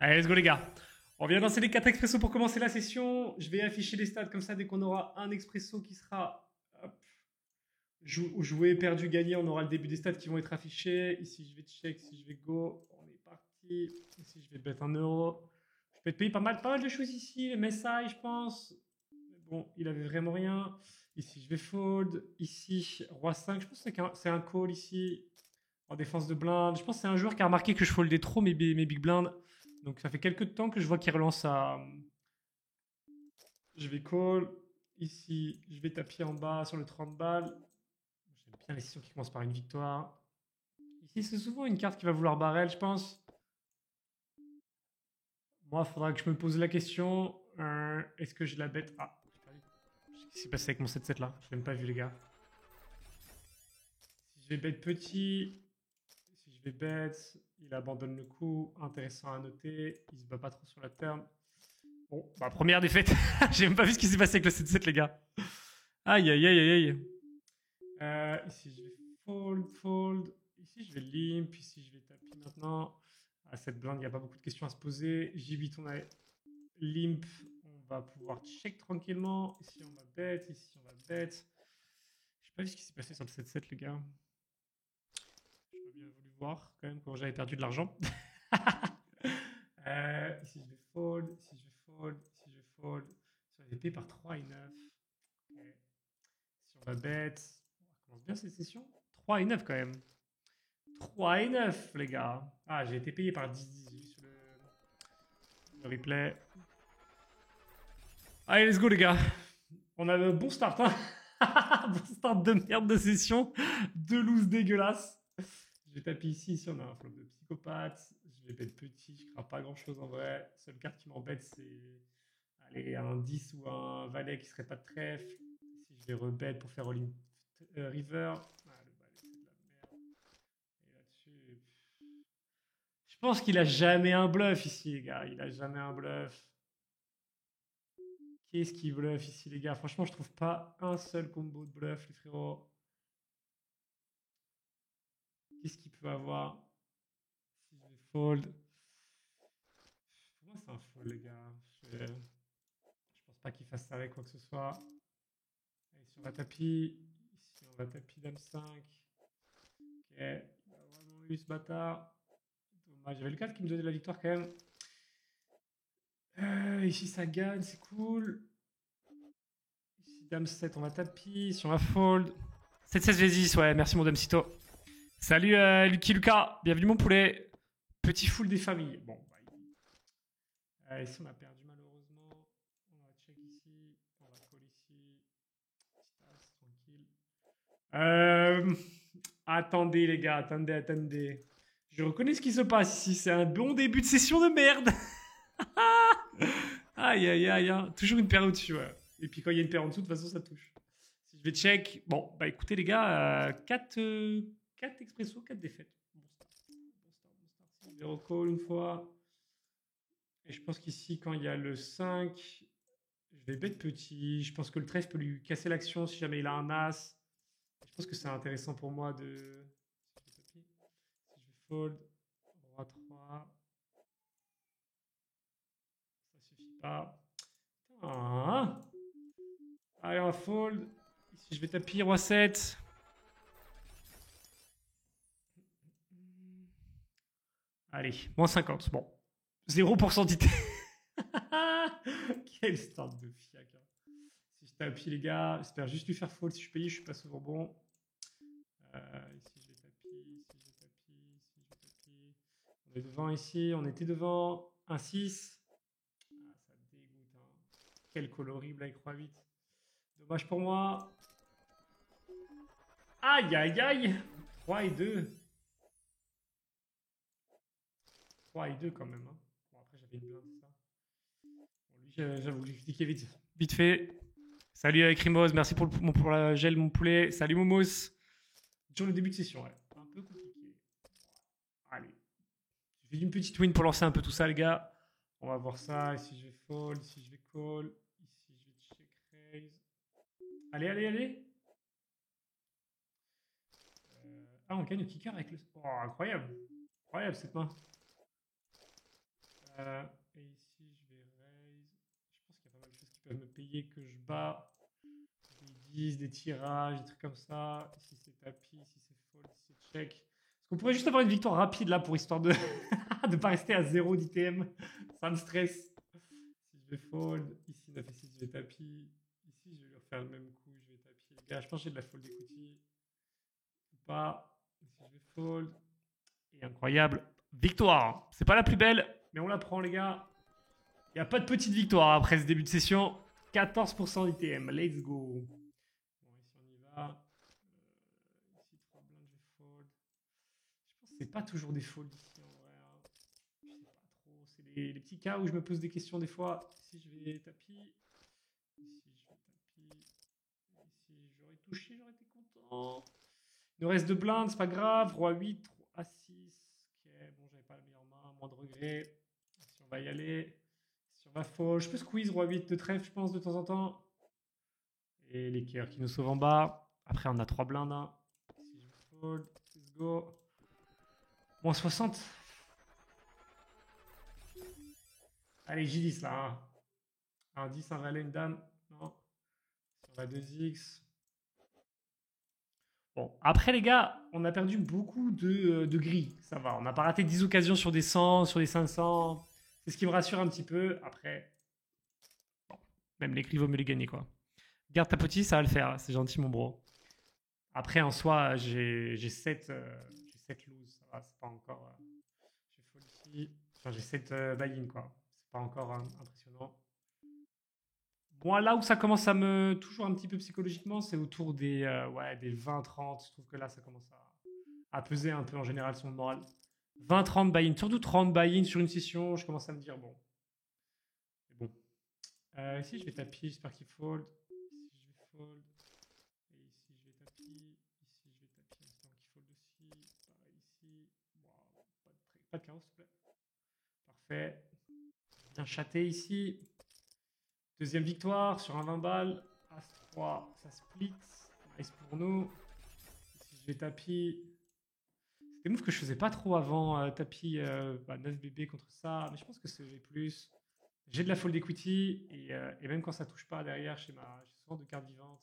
Allez, let's go les gars. On vient lancer les 4 expressos pour commencer la session. Je vais afficher les stats comme ça dès qu'on aura un expresso qui sera hop, joué, perdu, gagné. On aura le début des stats qui vont être affichés. Ici, je vais check. Si je vais go, on est parti. Ici, je vais bet 1€. Je peux te payer pas mal de choses ici. Les MSI, je pense. Mais bon, il avait vraiment rien. Ici, je vais fold. Ici, roi 5. Je pense que c'est un call ici. En défense de blind. Je pense que c'est un joueur qui a remarqué que je foldais trop mes big blinds. Donc ça fait quelques temps que je vois qu'il relance à. Je vais call. Ici, je vais taper en bas sur le 30 balles. J'aime bien les sessions qui commencent par une victoire. Ici, c'est souvent une carte qui va vouloir barrel, je pense. Moi, il faudra que je me pose la question. Est-ce que je la bête? Ah, j'ai perdu. Qu'est-ce qui s'est passé avec mon 7-7 là? Je l'ai même pas vu, les gars. Si je vais bet petit, si je vais bet, il abandonne le coup. Intéressant à noter. Il se bat pas trop sur la terme. Bon, bah première défaite. J'ai même pas vu ce qui s'est passé avec le 7-7, les gars. Aïe, aïe, aïe, aïe, aïe. Ici, je vais fold. Ici, je vais limp. Ici, je vais tapis maintenant. À cette blinde, il n'y a pas beaucoup de questions à se poser. J8, on a limp. On va pouvoir check tranquillement. Ici, on va bet. Ici, on va bet. J'ai pas vu ce qui s'est passé sur le 7-7, les gars. J'aurais bien voulu voir quand même quand j'avais perdu de l'argent. Ici, je vais fold. Ici, je vais fold. Ici, je vais fold. Sur les épées par 3 et 9. Okay. Si on va bet, on commence bien cette session. 3 et 9 quand même. 3 et 9, les gars. Ah, j'ai été payé par 10 sur le replay. Allez, let's go, les gars. On a un bon start, hein. Bon start de merde de session. 2 looses dégueulasses. Je vais taper ici. Ici, on a un flop de psychopathe. Je vais bet petit. Je crains pas grand chose en vrai. Seule carte qui m'embête, c'est allez, un 10 ou un valet qui serait pas de trèfle. Ici, je vais rebet pour faire all-in river. Ah, le valet, c'est de la merde. Et là-dessus, je pense qu'il a jamais un bluff ici, les gars. Il a jamais un bluff. Qu'est-ce qu'il bluff ici, les gars? Franchement, je trouve pas un seul combo de bluff, les frérots. Qu'est-ce qu'il peut avoir? Si je vais fold. Pour moi, c'est un fold, les gars. Je pense pas qu'il fasse ça avec quoi que ce soit. Allez, si on va tapis. Ici, on va tapis dame 5. Ok. Il a vraiment eu ce bâtard. Dommage. J'avais le 4 qui me donnait la victoire quand même. Ici, ça gagne, c'est cool. Ici, dame 7, on va tapis. Si on va fold. 7-16 V10, ouais, merci mon Damsito. Salut Lucky Lucas, bienvenue mon poulet. Petit full des familles. Bon, bah, ici on a perdu malheureusement. On va check ici, on va call ici. Petit as, tranquille. Attendez les gars, attendez. Je reconnais ce qui se passe ici, c'est un bon début de session de merde. Aïe aïe aïe, hein. Toujours une paire au-dessus, ouais. Et puis quand il y a une paire en dessous, de toute façon ça touche. Si je vais check, bon, bah écoutez les gars, 4 expressos, 4 défaites. Bon start. Bon start. Si je vais recall une fois. Et je pense qu'ici, quand il y a le 5, je vais bet petit. Je pense que le 13 peut lui casser l'action si jamais il a un as. Je pense que c'est intéressant pour moi de. Si je vais fold, roi 3, ça suffit pas. Putain. Allez, on va fold. Ici, je vais taper roi 7. Allez, moins 50. Bon. 0% d'IT. Quel start de fiac. Hein. Si je tapis, les gars, j'espère juste lui faire fold. Si je suis payé, je suis pas souvent bon. Ici, je vais tapis. On est devant ici. On était devant. 1-6. Ah, ça dégoûte. Hein. Quel call horrible avec roi 8. Dommage pour moi. Aïe, aïe, aïe. 3 et 2. 3 et 2 quand même. Hein. Bon, après, j'avais une blinde, c'est ça. Bon, lui, j'avoue que j'ai critiqué vite. Vite fait. Salut Crimos, merci pour la gel, mon poulet. Salut Momos. Toujours le début de session, ouais. Un peu compliqué. Allez. Je fais une petite win pour lancer un peu tout ça, les gars. On va voir ça. Ici, je vais fold. Ici, je vais call. Ici, je vais check raise. Allez. Ah, on gagne le kicker avec le. Oh, incroyable. Incroyable cette main. Et ici, je vais raise. Je pense qu'il y a pas mal de choses qui peuvent me payer que je bats. Des 10, des tirages, des trucs comme ça. Ici, c'est tapis, ici, c'est fold, ici, c'est check. Est-ce qu'on pourrait juste avoir une victoire rapide là pour histoire de ne pas rester à 0 d'ITM. Ça me stresse. Si je vais fold, ici 9 et 6, je vais tapis. Ici, je vais leur faire le même coup, je vais tapis. Les gars, je pense que j'ai de la fold equity. Ou pas. Ici, je vais fold. Et incroyable victoire. C'est pas la plus belle, mais on la prend, les gars. Il n'y a pas de petite victoire après ce début de session. 14% d'ITM. Let's go. Bon, ici, on y va. Ici, 3 blindes, je vais fold. Je pense que c'est pas toujours des folds ici, en vrai, hein. Je sais pas trop. C'est les petits cas où je me pose des questions des fois. Ici, je vais tapis. Ici, je vais tapis. Ici, j'aurais touché, j'aurais été content. Il nous reste 2 blindes, c'est pas grave. Roi 8, Roi A6. Ok, bon, j'avais pas la meilleure main, moins de regrets. Si on va y aller. Si on va fold, je peux squeeze Roi 8 de trèfle, je pense, de temps en temps. Et les cœurs qui nous sauvent en bas. Après, on a 3 blindes, hein. Si je fold, let's go. Moins 60. Allez, J10 là, hein. Un 10, un valet, une dame. Non. Si on va 2x. Bon, après les gars, on a perdu beaucoup de gris. Ça va, on n'a pas raté 10 occasions sur des 100, sur des 500. C'est ce qui me rassure un petit peu. Après, bon, même les gris, vaut mieux les gagner, quoi. Garde ta petite, ça va le faire. C'est gentil, mon bro. Après, en soi, j'ai 7 lose. Ça va, c'est pas encore... j'ai fold ici. Enfin, j'ai 7 buy-in, quoi. C'est pas encore impressionnant. Moi, là où ça commence à me... Toujours un petit peu psychologiquement, c'est autour ouais, des 20-30. Je trouve que là, ça commence à peser un peu en général sur mon moral. 20-30 buy-in, surtout 30 buy-in sur une session, je commence à me dire, bon, c'est bon. Ici, je vais tapis, j'espère qu'il fold. Ici, je vais fold. Et ici, je vais tapis. Ici, je vais tapis, j'espère qu'il fold aussi. Pareil ici. Wow, pas de carreau, s'il te plaît. Parfait. Bien chaté ici. Deuxième victoire sur un 20 balles. As-3, ça split. Nice pour nous. Ici, je vais tapis. C'est des moves que je faisais pas trop avant. Tapis 9 bébés contre ça. Mais je pense que c'est plus. J'ai de la fold equity. Et même quand ça touche pas derrière, j'ai souvent de cartes vivantes.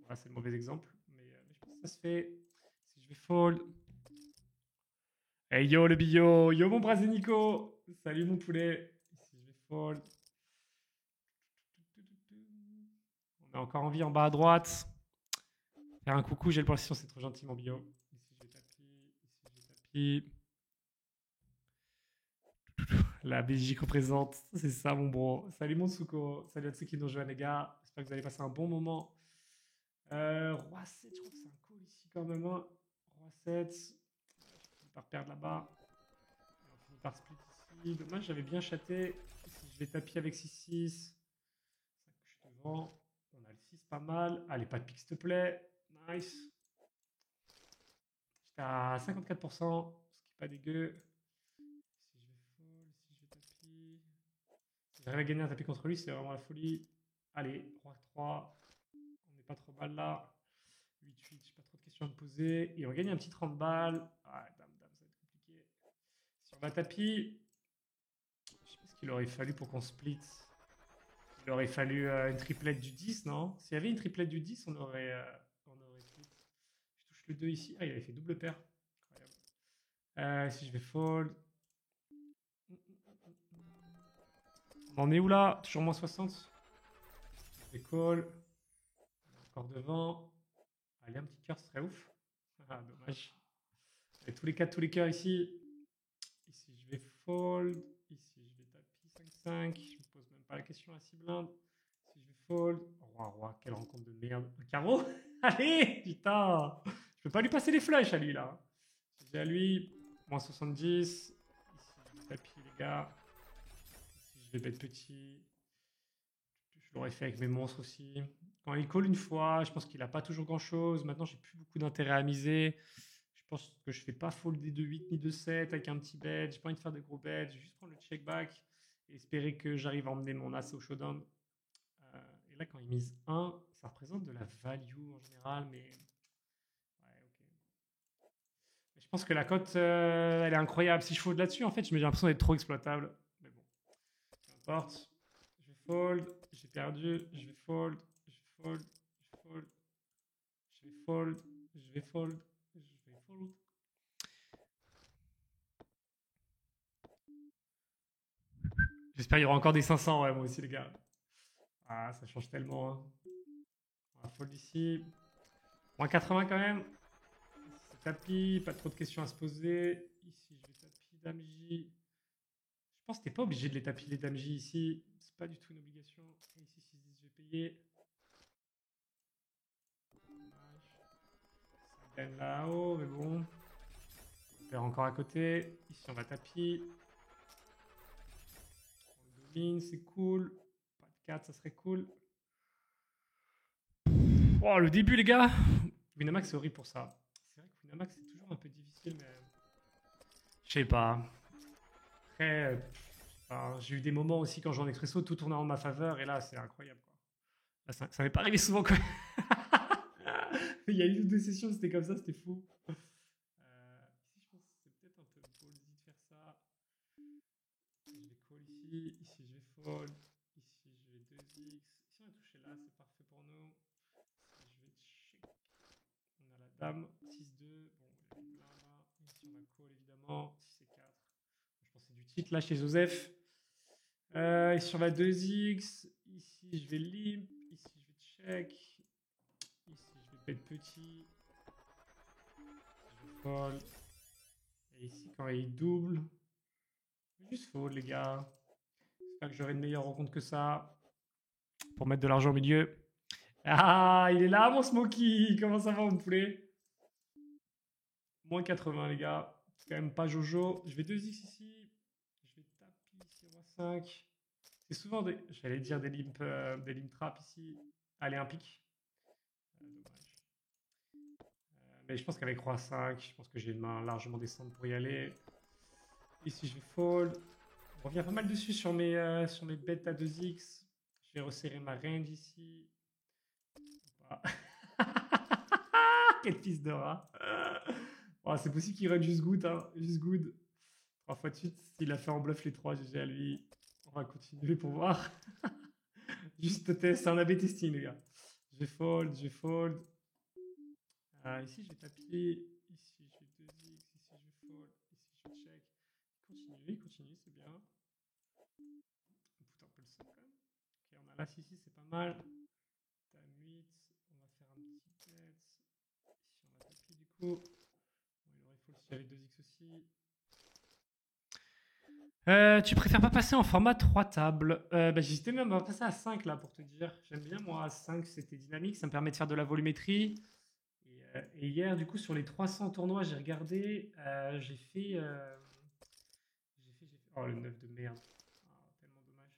Voilà, c'est le mauvais exemple. Mais je pense que ça se fait. Si je vais fold. Hey yo le bio. Yo mon Nico. Salut mon poulet. Ici je vais fold. On a encore envie en bas à droite. Faire un coucou, j'ai le position, c'est trop gentil mon bio. Ici je vais tapis, ici je vais tapis. La Belgique représente, c'est ça mon bro. Salut mon Suko, salut à ceux qui nous rejoignent les gars. J'espère que vous allez passer un bon moment. Roi 7, je crois que c'est un call ici quand même, hein. Roi 7, je finis par perdre là-bas. On finit par split ici. Dommage, j'avais bien chaté. Ici je vais tapis avec 6-6. 5 que je suis devant. On a le 6 pas mal. Allez, pas de pique s'il te plaît. Nice. J'étais à 54%, ce qui est pas dégueu. Si je vais fold, si je vais tapis. Si j'arrive à gagner un tapis contre lui, c'est vraiment la folie. Allez, roi 3. On n'est pas trop mal là. 8-8, j'ai pas trop de questions à me poser. Et on gagne un petit 30 balles. Ah, dame, dame, ça va être compliqué. Si on va tapis, je sais pas ce qu'il aurait fallu pour qu'on split. Il aurait fallu une triplette du 10, non? S'il y avait une triplette du 10, on aurait split. Je touche le 2 ici. Ah, il avait fait double paire. Incroyable. Si je vais fold. On en est où là? Toujours moins 60. Je vais call. Encore devant. Allez, un petit cœur, ce serait ouf. Ah, dommage. Et tous les 4, tous les cœurs ici. Ici, je vais fold. Ici, je vais tapis 5-5. Je me pose même pas la question à 6 blindes. Si je vais fold. Roi, roi, quelle rencontre de merde. Un carreau. Allez, putain. Je peux pas lui passer les flèches à lui là. Si j'ai à lui, moins 70. Ici, je vais tapis les gars. Ici, je vais bet petit. Je l'aurais fait avec mes monstres aussi. Quand il call une fois, je pense qu'il n'a pas toujours grand-chose. Maintenant, j'ai plus beaucoup d'intérêt à miser. Je pense que je fais pas fold des 2-8 ni 2-7 avec un petit bet. J'ai pas envie de faire de gros bets. Je vais juste prendre le check back et espérer que j'arrive à emmener mon as au showdown. Et là, quand il mise 1, ça représente de la value en général, mais ouais, ok. Mais je pense que la cote, elle est incroyable. Si je fold là-dessus, en fait, j'ai l'impression d'être trop exploitable. Mais bon, importe. Je vais fold. J'ai perdu. Je vais fold. Je vais fold. Je fold. Je vais fold. Je vais fold. Je vais fold. J'espère qu'il y aura encore des 500. Ouais, moi aussi, les gars. Ah, ça change tellement. Hein. On va fold ici. Moins 80 quand même. C'est tapis. Pas trop de questions à se poser. Ici, je vais tapis dame J. Je pense que t'es pas obligé de les tapis les dames J ici. C'est pas du tout une obligation. Et ici, 6-10, je vais payer. Ça gagne là-haut, mais bon. On perd encore à côté. Ici, on va tapis. On le domine, c'est cool. Pas de 4, ça serait cool. Oh, le début, les gars. Winamax, c'est horrible pour ça. C'est vrai que Winamax, c'est toujours un peu difficile, mais. Je sais pas. Après, j'ai eu des moments aussi quand je joue en expresso, tout tournait en ma faveur, et là, c'est incroyable, quoi. Là, ça m'est pas arrivé souvent, quoi. Il y a eu deux sessions, c'était comme ça, c'était fou. Ici, je pense que c'est peut-être un peu ballsy de faire ça. Je vais call ici. Ici, je vais fold. Ici, je vais 2x. Si on a touché là, c'est parfait pour nous. Ici, je vais check. On a la dame. 6-2. Bon, il y a là. Ici, on va call, évidemment. 6 et 4. Je pense que c'est du titre, là, chez Joseph. Ici, on va 2x. Ici, je vais limp. Ici, je vais check. Ici, je vais bet petit. Je vais fold. Et ici, quand il double, juste fold, les gars. J'espère que j'aurai une meilleure rencontre que ça. Pour mettre de l'argent au milieu. Ah, il est là, mon Smokey. Comment ça va, mon poulet? Moins 80, les gars. C'est quand même pas Jojo. Je vais 2x ici. Je vais taper ici, roi 5. C'est souvent des. J'allais dire des limp trap ici. Allez, un pic. Dommage. Mais je pense qu'avec roi 5, je pense que j'ai une main largement descendre pour y aller. Ici, je vais fold. On revient pas mal dessus sur mes bêtes à 2x. Je vais resserrer ma range ici. Quel fils de rat. Oh, c'est possible qu'il run juste good. Hein. Juste good. 3 fois de suite. S'il a fait en bluff les 3, GG à lui. On va continuer pour voir. Juste test. C'est un AB testing, les gars. Je vais fold. Je vais fold. Ici, je vais taper. Ici, je vais 2x. Ici, je vais fold. Ici, je vais check. Continue, c'est bien. On fout un peu le seul quand même. Ok, on a l'as ici, c'est pas mal. Dame 8. On va faire un petit bet. Ici, on va taper du coup. Bon, il aurait fallu s'il y avait 2x aussi. Tu préfères pas passer en format 3 tables? J'hésitais même à passer à 5 là pour te dire. J'aime bien moi à 5, c'était dynamique, ça me permet de faire de la volumétrie. Et hier, du coup, sur les 300 tournois, j'ai regardé, j'ai fait. Oh, le 9 de merde. Ah, tellement dommage.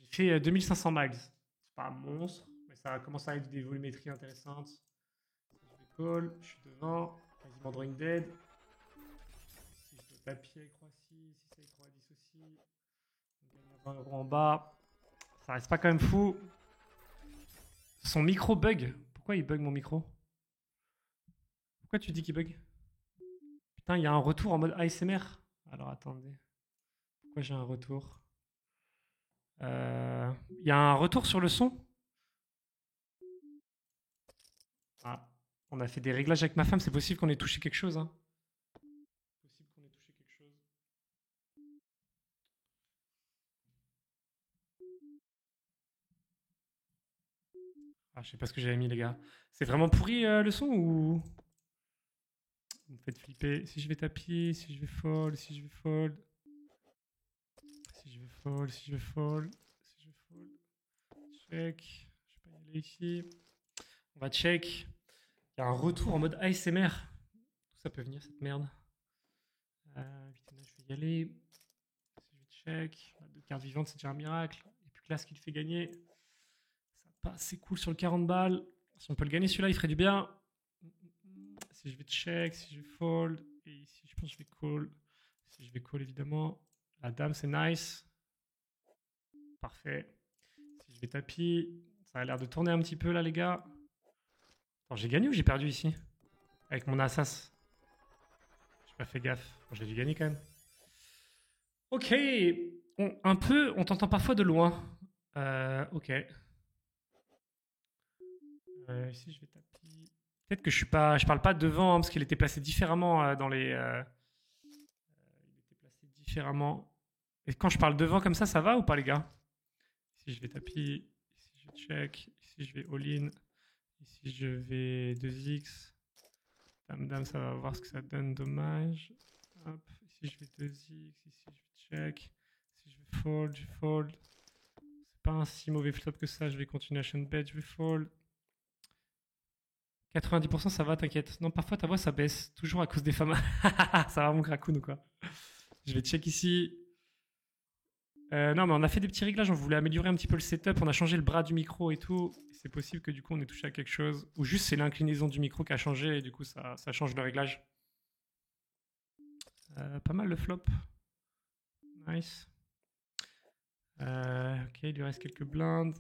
J'ai fait 2500 mags. C'est pas un monstre, mais ça commence à être des volumétries intéressantes. Je vais call, je suis devant, quasiment drawing dead. Si je peux papier avec roi 6, si c'est avec roi 10 aussi. On gagne 20 euros en bas. Ça reste pas quand même fou. Son micro bug. Pourquoi il bug mon micro? Pourquoi tu dis qu'il bug? Putain, il y a un retour en mode ASMR. Alors attendez. Pourquoi j'ai un retour? Il y a un retour sur le son? Ah, on a fait des réglages avec ma femme, c'est possible qu'on ait touché quelque chose. Hein. Possible qu'on ait touché quelque chose. Ah, je sais pas ce que j'avais mis, les gars. C'est vraiment pourri le son ou. Vous me faites flipper. Si je vais tapis, si je vais fold, si je vais fold. Si je vais fold, si je vais fold. Si je vais fold. Check. Je vais pas y aller ici. On va check. Il y a un retour en mode ASMR. D'où ça peut venir cette merde? 8 et 9, je vais y aller. Si je vais check. La 2 cartes vivantes, c'est déjà un miracle. Et puis là, ce qu'il fait gagner. Ça passe, c'est cool sur le 40 balles. Si on peut le gagner celui-là, il ferait du bien. Si je vais check, si je vais fold. Et ici, je pense que je vais call. Si je vais call, évidemment. La dame, c'est nice. Parfait. Si je vais tapis, ça a l'air de tourner un petit peu là, les gars. J'ai gagné ou j'ai perdu ici? Avec mon assas. J'ai pas fait gaffe. J'ai dû gagner quand même. Ok. Un peu, on t'entend parfois de loin. Ok. Ici, je vais taper. Peut-être que je parle pas devant, hein, parce qu'il était placé différemment dans les. Il était placé différemment. Et quand je parle devant comme ça va ou pas, les gars? Ici, je vais taper. Ici, je vais check. Ici, je vais all-in. Ici, je vais 2x. Dame, dame, ça va voir ce que ça donne. Dommage. Hop. Ici, je vais 2x. Ici, je vais check. Ici, je vais fold. Je fold. C'est pas un si mauvais flop que ça. Je vais continuation bet. Je vais fold. 90%, ça va, t'inquiète. Non, parfois ta voix ça baisse, toujours à cause des femmes. Ça va mon Krakoun ou quoi? Je vais check ici. Non, mais on a fait des petits réglages, on voulait améliorer un petit peu le setup, on a changé le bras du micro et tout. C'est possible que du coup on ait touché à quelque chose. Ou juste c'est l'inclinaison du micro qui a changé et du coup ça change le réglage. Pas mal le flop. Nice. Ok, il lui reste quelques blindes.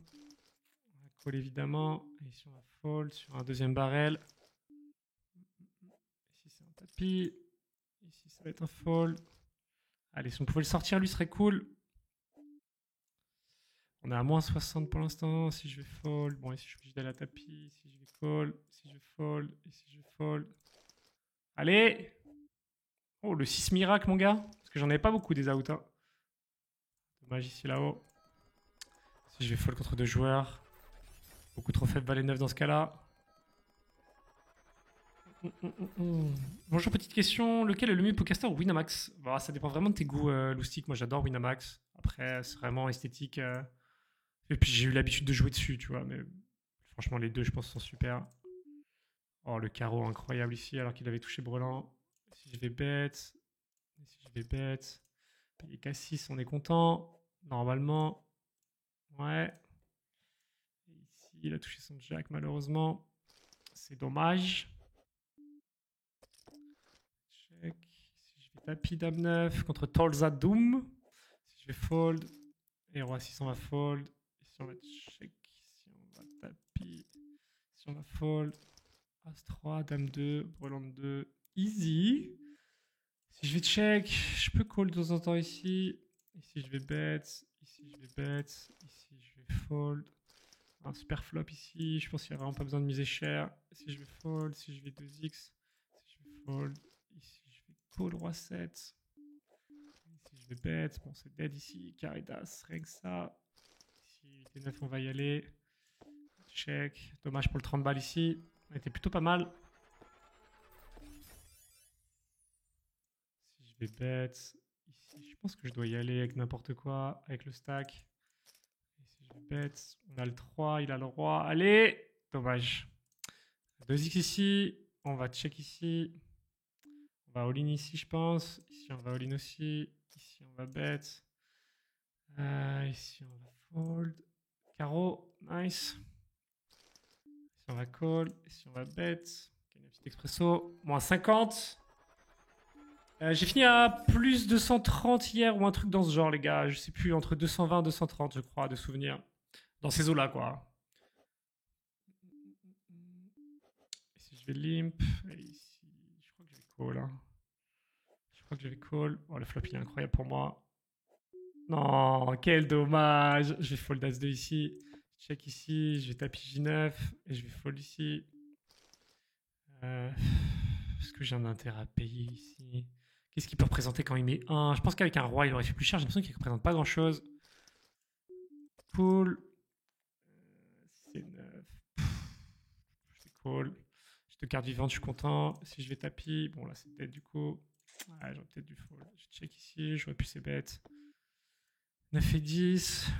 On va call évidemment. Et ici on va fold sur un deuxième barrel. Ici c'est un tapis. Ici ça va être un fold. Allez, si on pouvait le sortir, lui serait cool. On est à moins 60 pour l'instant. Si je vais fold, bon, ici je suis obligé d'aller à tapis. Si je vais call, si je vais fold, et si je vais fold. Allez! Oh, le 6 miracle, mon gars. Parce que j'en avais pas beaucoup des outs. Hein. Dommage ici là-haut. Si je vais fold contre deux joueurs. Beaucoup trop faible valet 9 dans ce cas-là. Bonjour, petite question. Lequel est le mieux Pokerstar ou Winamax? Bon, ça dépend vraiment de tes goûts, Loustic. Moi, j'adore Winamax. Après, c'est vraiment esthétique. Et puis, j'ai eu l'habitude de jouer dessus, tu vois. Mais franchement, les deux, je pense, sont super. Oh, le carreau incroyable ici, alors qu'il avait touché Brelan. Si je vais bête. Si je vais bête. Payer K6, on est content. Normalement. Ouais. Et ici, il a touché son jack, malheureusement. C'est dommage. Check. Si je vais tapis dame 9 contre Tolza Doom. Si je vais fold. Et roi 6, on va fold. Ici, on va check. Ici, on va tapis. Ici, on va fold. As 3, dame 2, brelan 2. Easy. Si je vais check, je peux call de temps en temps ici. Ici, je vais bet. Ici, je vais bet. Ici, je vais fold. Un super flop ici. Je pense qu'il n'y a vraiment pas besoin de miser cher. Si je vais fold, si je vais 2x. Si je vais fold. Ici, je vais call roi 7. Ici, je vais bet. Bon, c'est dead ici. Caridas, rien que ça. Ici, 8 et 9, on va y aller. Check. Dommage pour le 30 balles ici. On était plutôt pas mal. Si je vais bet. Ici, je pense que je dois y aller avec n'importe quoi. Avec le stack. Ici, je vais bet. On a le 3, il a le roi. Allez! Dommage. 2x ici. On va check ici. On va all-in ici, je pense. Ici, on va all-in aussi. Ici, on va bet. Ici, on va fold. Carreau, nice. Ici, on va call. Ici, on va bet. Okay, un petit expresso. Moins 50. J'ai fini à plus 230 hier ou un truc dans ce genre, les gars. Je sais plus, entre 220 et 230, je crois, de souvenirs. Dans ces eaux-là, quoi. Ici, je vais limp. Et ici, je crois que je vais call. Hein. Je crois que je vais call. Oh, le flop, il est incroyable pour moi. Non, quel dommage. Je vais fold As 2 ici. Check ici. Je vais taper J9. Et je vais fold ici. Est-ce que j'ai un intérêt à payer ici? Qu'est-ce qu'il peut représenter quand il met 1? Je pense qu'avec un roi, il aurait fait plus cher. J'ai l'impression qu'il ne représente pas grand-chose. Cool. C'est 9. Je fais call. J'ai deux cartes vivantes, je suis content. Si je vais tapis, bon là c'est dead du coup. Ouais, j'aurais peut-être dû fold. Je check ici, j'aurais pu c'est bête. 9 et 10.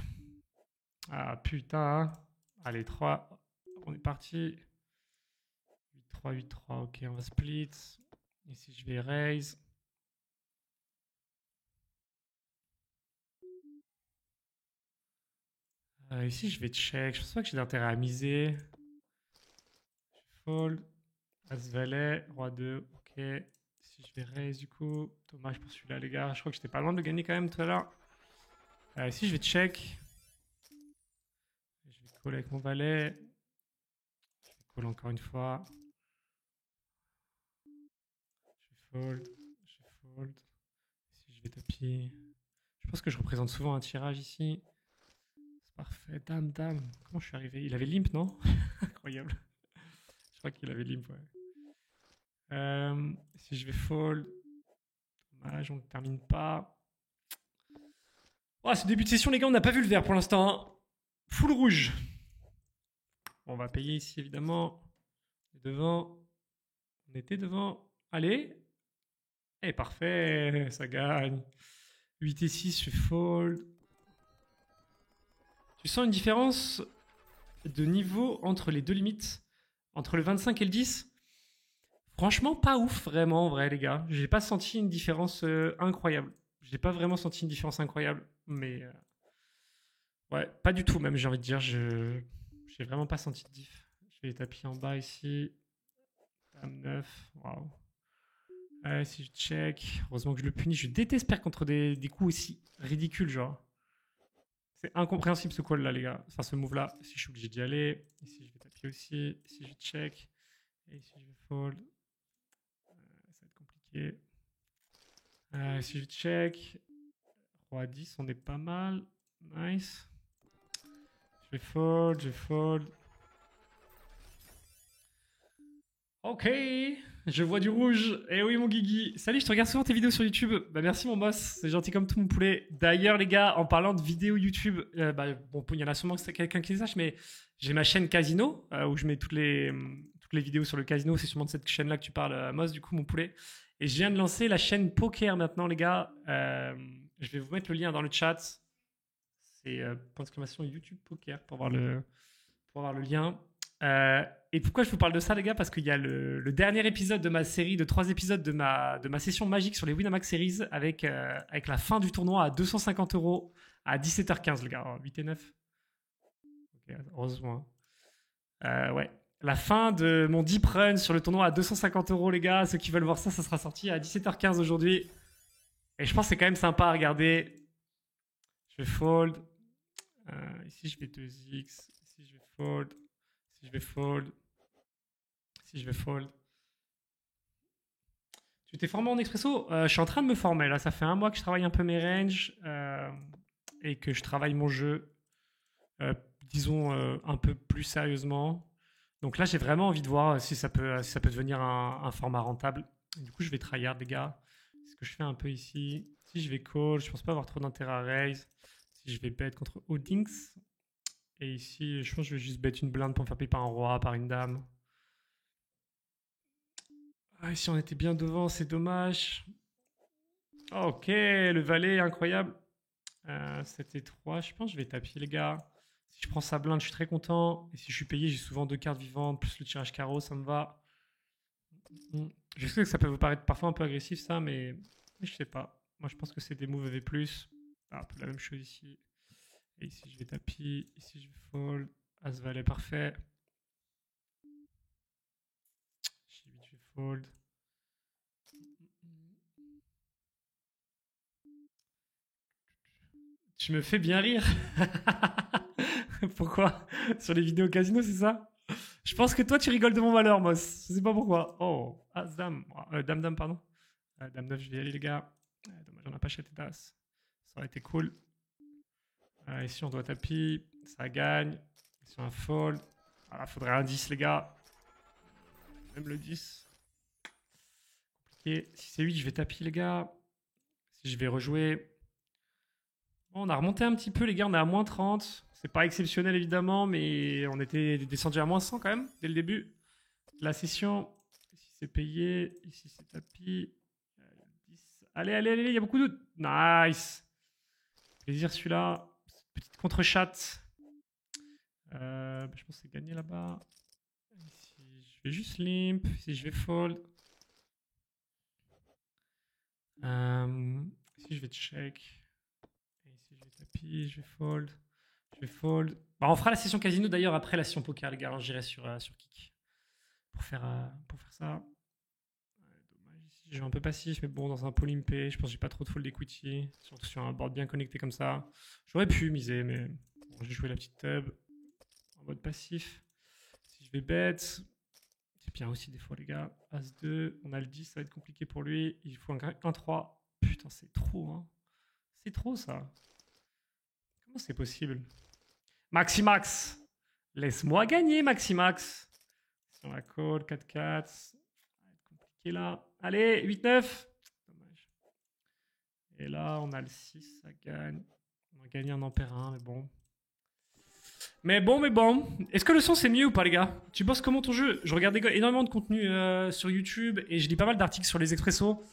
Ah putain. Allez, 3. On est parti. 8-3, 8-3. Ok, on va split. Ici, je vais raise. Ici, je vais check. Je pense pas que j'ai d'intérêt à miser. Je fold. As valet, roi 2. Ok. Si je vais raise, du coup. Dommage pour celui-là, les gars. Je crois que j'étais pas loin de gagner quand même tout à l'heure. Ici, je vais check. Je vais call avec mon valet. Je vais call encore une fois. Je vais fold. Je vais fold. Ici, je vais tapis. Je pense que je représente souvent un tirage ici. C'est parfait. Dame, dame. Comment je suis arrivé? Il avait limp, non? Incroyable. Je crois qu'il avait limp, ouais. Si je vais fold. Dommage, on ne termine pas. Oh, ce début de session, les gars, on n'a pas vu le vert pour l'instant. Hein. Full rouge. On va payer ici, évidemment. Devant. On était devant. Allez. Eh, parfait. Ça gagne. 8 et 6, je fold. Tu sens une différence de niveau entre les deux limites? Entre le 25 et le 10? Franchement, pas ouf, vraiment, en vrai, les gars. J'ai pas senti une différence incroyable. J'ai pas vraiment senti une différence incroyable. Mais ouais, pas du tout, même, j'ai envie de dire. J'ai vraiment pas senti de diff. Je vais les taper en bas ici. Dame 9. Waouh. Ouais, si je check. Heureusement que je le punis. Je déteste perdre contre des coups aussi ridicules, genre. C'est incompréhensible ce call là, les gars. Enfin, ce move là. Si je suis obligé d'y aller. Ici, je vais taper aussi. Ici, je check. Et ici, je vais fold. Ça va être compliqué. Si je check. Roi 10, on est pas mal. Nice. Je vais fold, je fold. Ok, je vois du rouge. Eh oui, mon Guigui. Salut, je te regarde souvent tes vidéos sur YouTube. Bah, merci, mon boss. C'est gentil comme tout, mon poulet. D'ailleurs, les gars, en parlant de vidéos YouTube, bon, il y en a sûrement quelqu'un qui les sache, mais j'ai ma chaîne Casino où je mets toutes les vidéos sur le casino. C'est sûrement de cette chaîne-là que tu parles, Amos, du coup, mon poulet. Et je viens de lancer la chaîne Poker maintenant, les gars. Je vais vous mettre le lien dans le chat. C'est point d'exclamation YouTube Poker pour voir le lien. Et pourquoi je vous parle de ça, les gars? Parce qu'il y a le dernier épisode de ma série, de 3 épisodes de ma session magique sur les Winamax Series avec la fin du tournoi à 250 € à 17h15, les gars. Oh, 8 et 9. Ok, heureusement. Ouais. La fin de mon deep run sur le tournoi à 250 €, les gars. Ceux qui veulent voir ça, ça sera sorti à 17h15 aujourd'hui. Et je pense que c'est quand même sympa à regarder. Je vais fold. Ici, je vais 2x. Ici, je vais fold. Si je vais fold. Si je vais fold. Tu t'es formé en expresso? Je suis en train de me former là. Ça fait un mois que je travaille un peu mes ranges et que je travaille mon jeu, disons un peu plus sérieusement. Donc là, j'ai vraiment envie de voir si ça peut devenir un format rentable. Et du coup, je vais tryhard, les gars. C'est ce que je fais un peu ici. Si je vais call, je pense pas avoir trop d'intérêt à raise. Si je vais bet contre Holdings. Et ici, je pense que je vais juste bet une blinde pour me faire payer par un roi, par une dame. Ah, ici, on était bien devant, c'est dommage. Ok, le valet, incroyable. 7 et 3, je pense que je vais taper, les gars. Si je prends sa blinde, je suis très content. Et si je suis payé, j'ai souvent 2 cartes vivantes, plus le tirage carreau, ça me va. Je sais que ça peut vous paraître parfois un peu agressif, ça, mais je sais pas. Moi, je pense que c'est des moves EV+. Un peu la même chose ici. Et ici, je vais taper. Ici, je vais fold. As valet, parfait. Ici, je vais fold. Tu me fais bien rire. Pourquoi? Sur les vidéos casino, c'est ça? Je pense que toi, tu rigoles de mon malheur, Moss. Je sais pas pourquoi. Oh, As, Dame. Dame, Dame, pardon. Dame 9, je vais y aller, les gars. Dommage, on n'a pas acheté d'As. Ça aurait été cool. Ici, on doit tapis. Ça gagne. Ici, on a fold. Ah, faudrait un 10, les gars. Même le 10. Compliqué. Si c'est 8, je vais tapis, les gars. Si je vais rejouer. Bon, on a remonté un petit peu, les gars. On est à moins 30. C'est pas exceptionnel, évidemment, mais on était descendu à moins 100 quand même, dès le début. La session. Ici, c'est payé. Ici, c'est tapis. 10. Allez, allez, allez, il y a beaucoup de... Nice. Plaisir, celui-là. Petite contre-chatte. Je pense que c'est gagné là-bas. Ici, je vais juste limp. Ici, je vais fold. Ici, je vais check. Et ici, je vais tapis. Je vais fold. Je vais fold. Bah, on fera la session casino d'ailleurs après la session poker, les gars. J'irai sur Kik pour faire ça. Dommage ici. J'ai un peu passif, mais bon, dans un pot limpé, je pense que j'ai pas trop de fold equity. Surtout sur un board bien connecté comme ça. J'aurais pu miser, mais bon, j'ai joué la petite tub en mode passif. Si je vais bet, c'est bien aussi des fois, les gars. As-2, on a le 10, ça va être compliqué pour lui. Il faut un 3. Putain, c'est trop, hein. C'est trop, ça. Comment c'est possible? Maximax! Laisse-moi gagner, Maximax! Si on la call, 4-4. Ça va être compliqué, là. Allez, 8-9! Dommage. Et là, on a le 6, ça gagne. On a gagné un ampère 1, mais bon. Mais bon. Est-ce que le son c'est mieux ou pas, les gars? Tu bosses comment ton jeu? Je regarde énormément de contenu sur YouTube et je lis pas mal d'articles sur les expressos.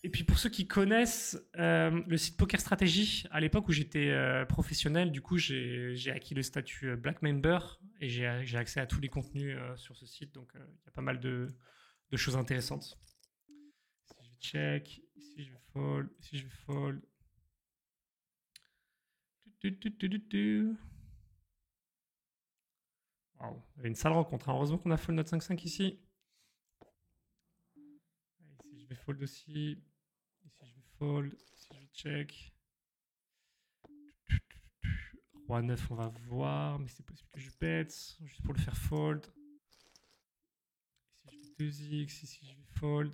Et puis pour ceux qui connaissent le site Poker Stratégie, à l'époque où j'étais professionnel, du coup j'ai acquis le statut Black Member et j'ai accès à tous les contenus sur ce site. Donc il y a pas mal de choses intéressantes. Si je vais check, ici je vais fold, ici je vais fold. Wow. Il y a une sale rencontre. Hein. Heureusement qu'on a fold notre 5-5 ici. Ici, je vais fold aussi. Ici, je vais fold. Ici, je vais check. Roi 9, on va voir. Mais c'est possible que je bet. Juste pour le faire fold. Ici, je vais 2x. Ici, je vais fold.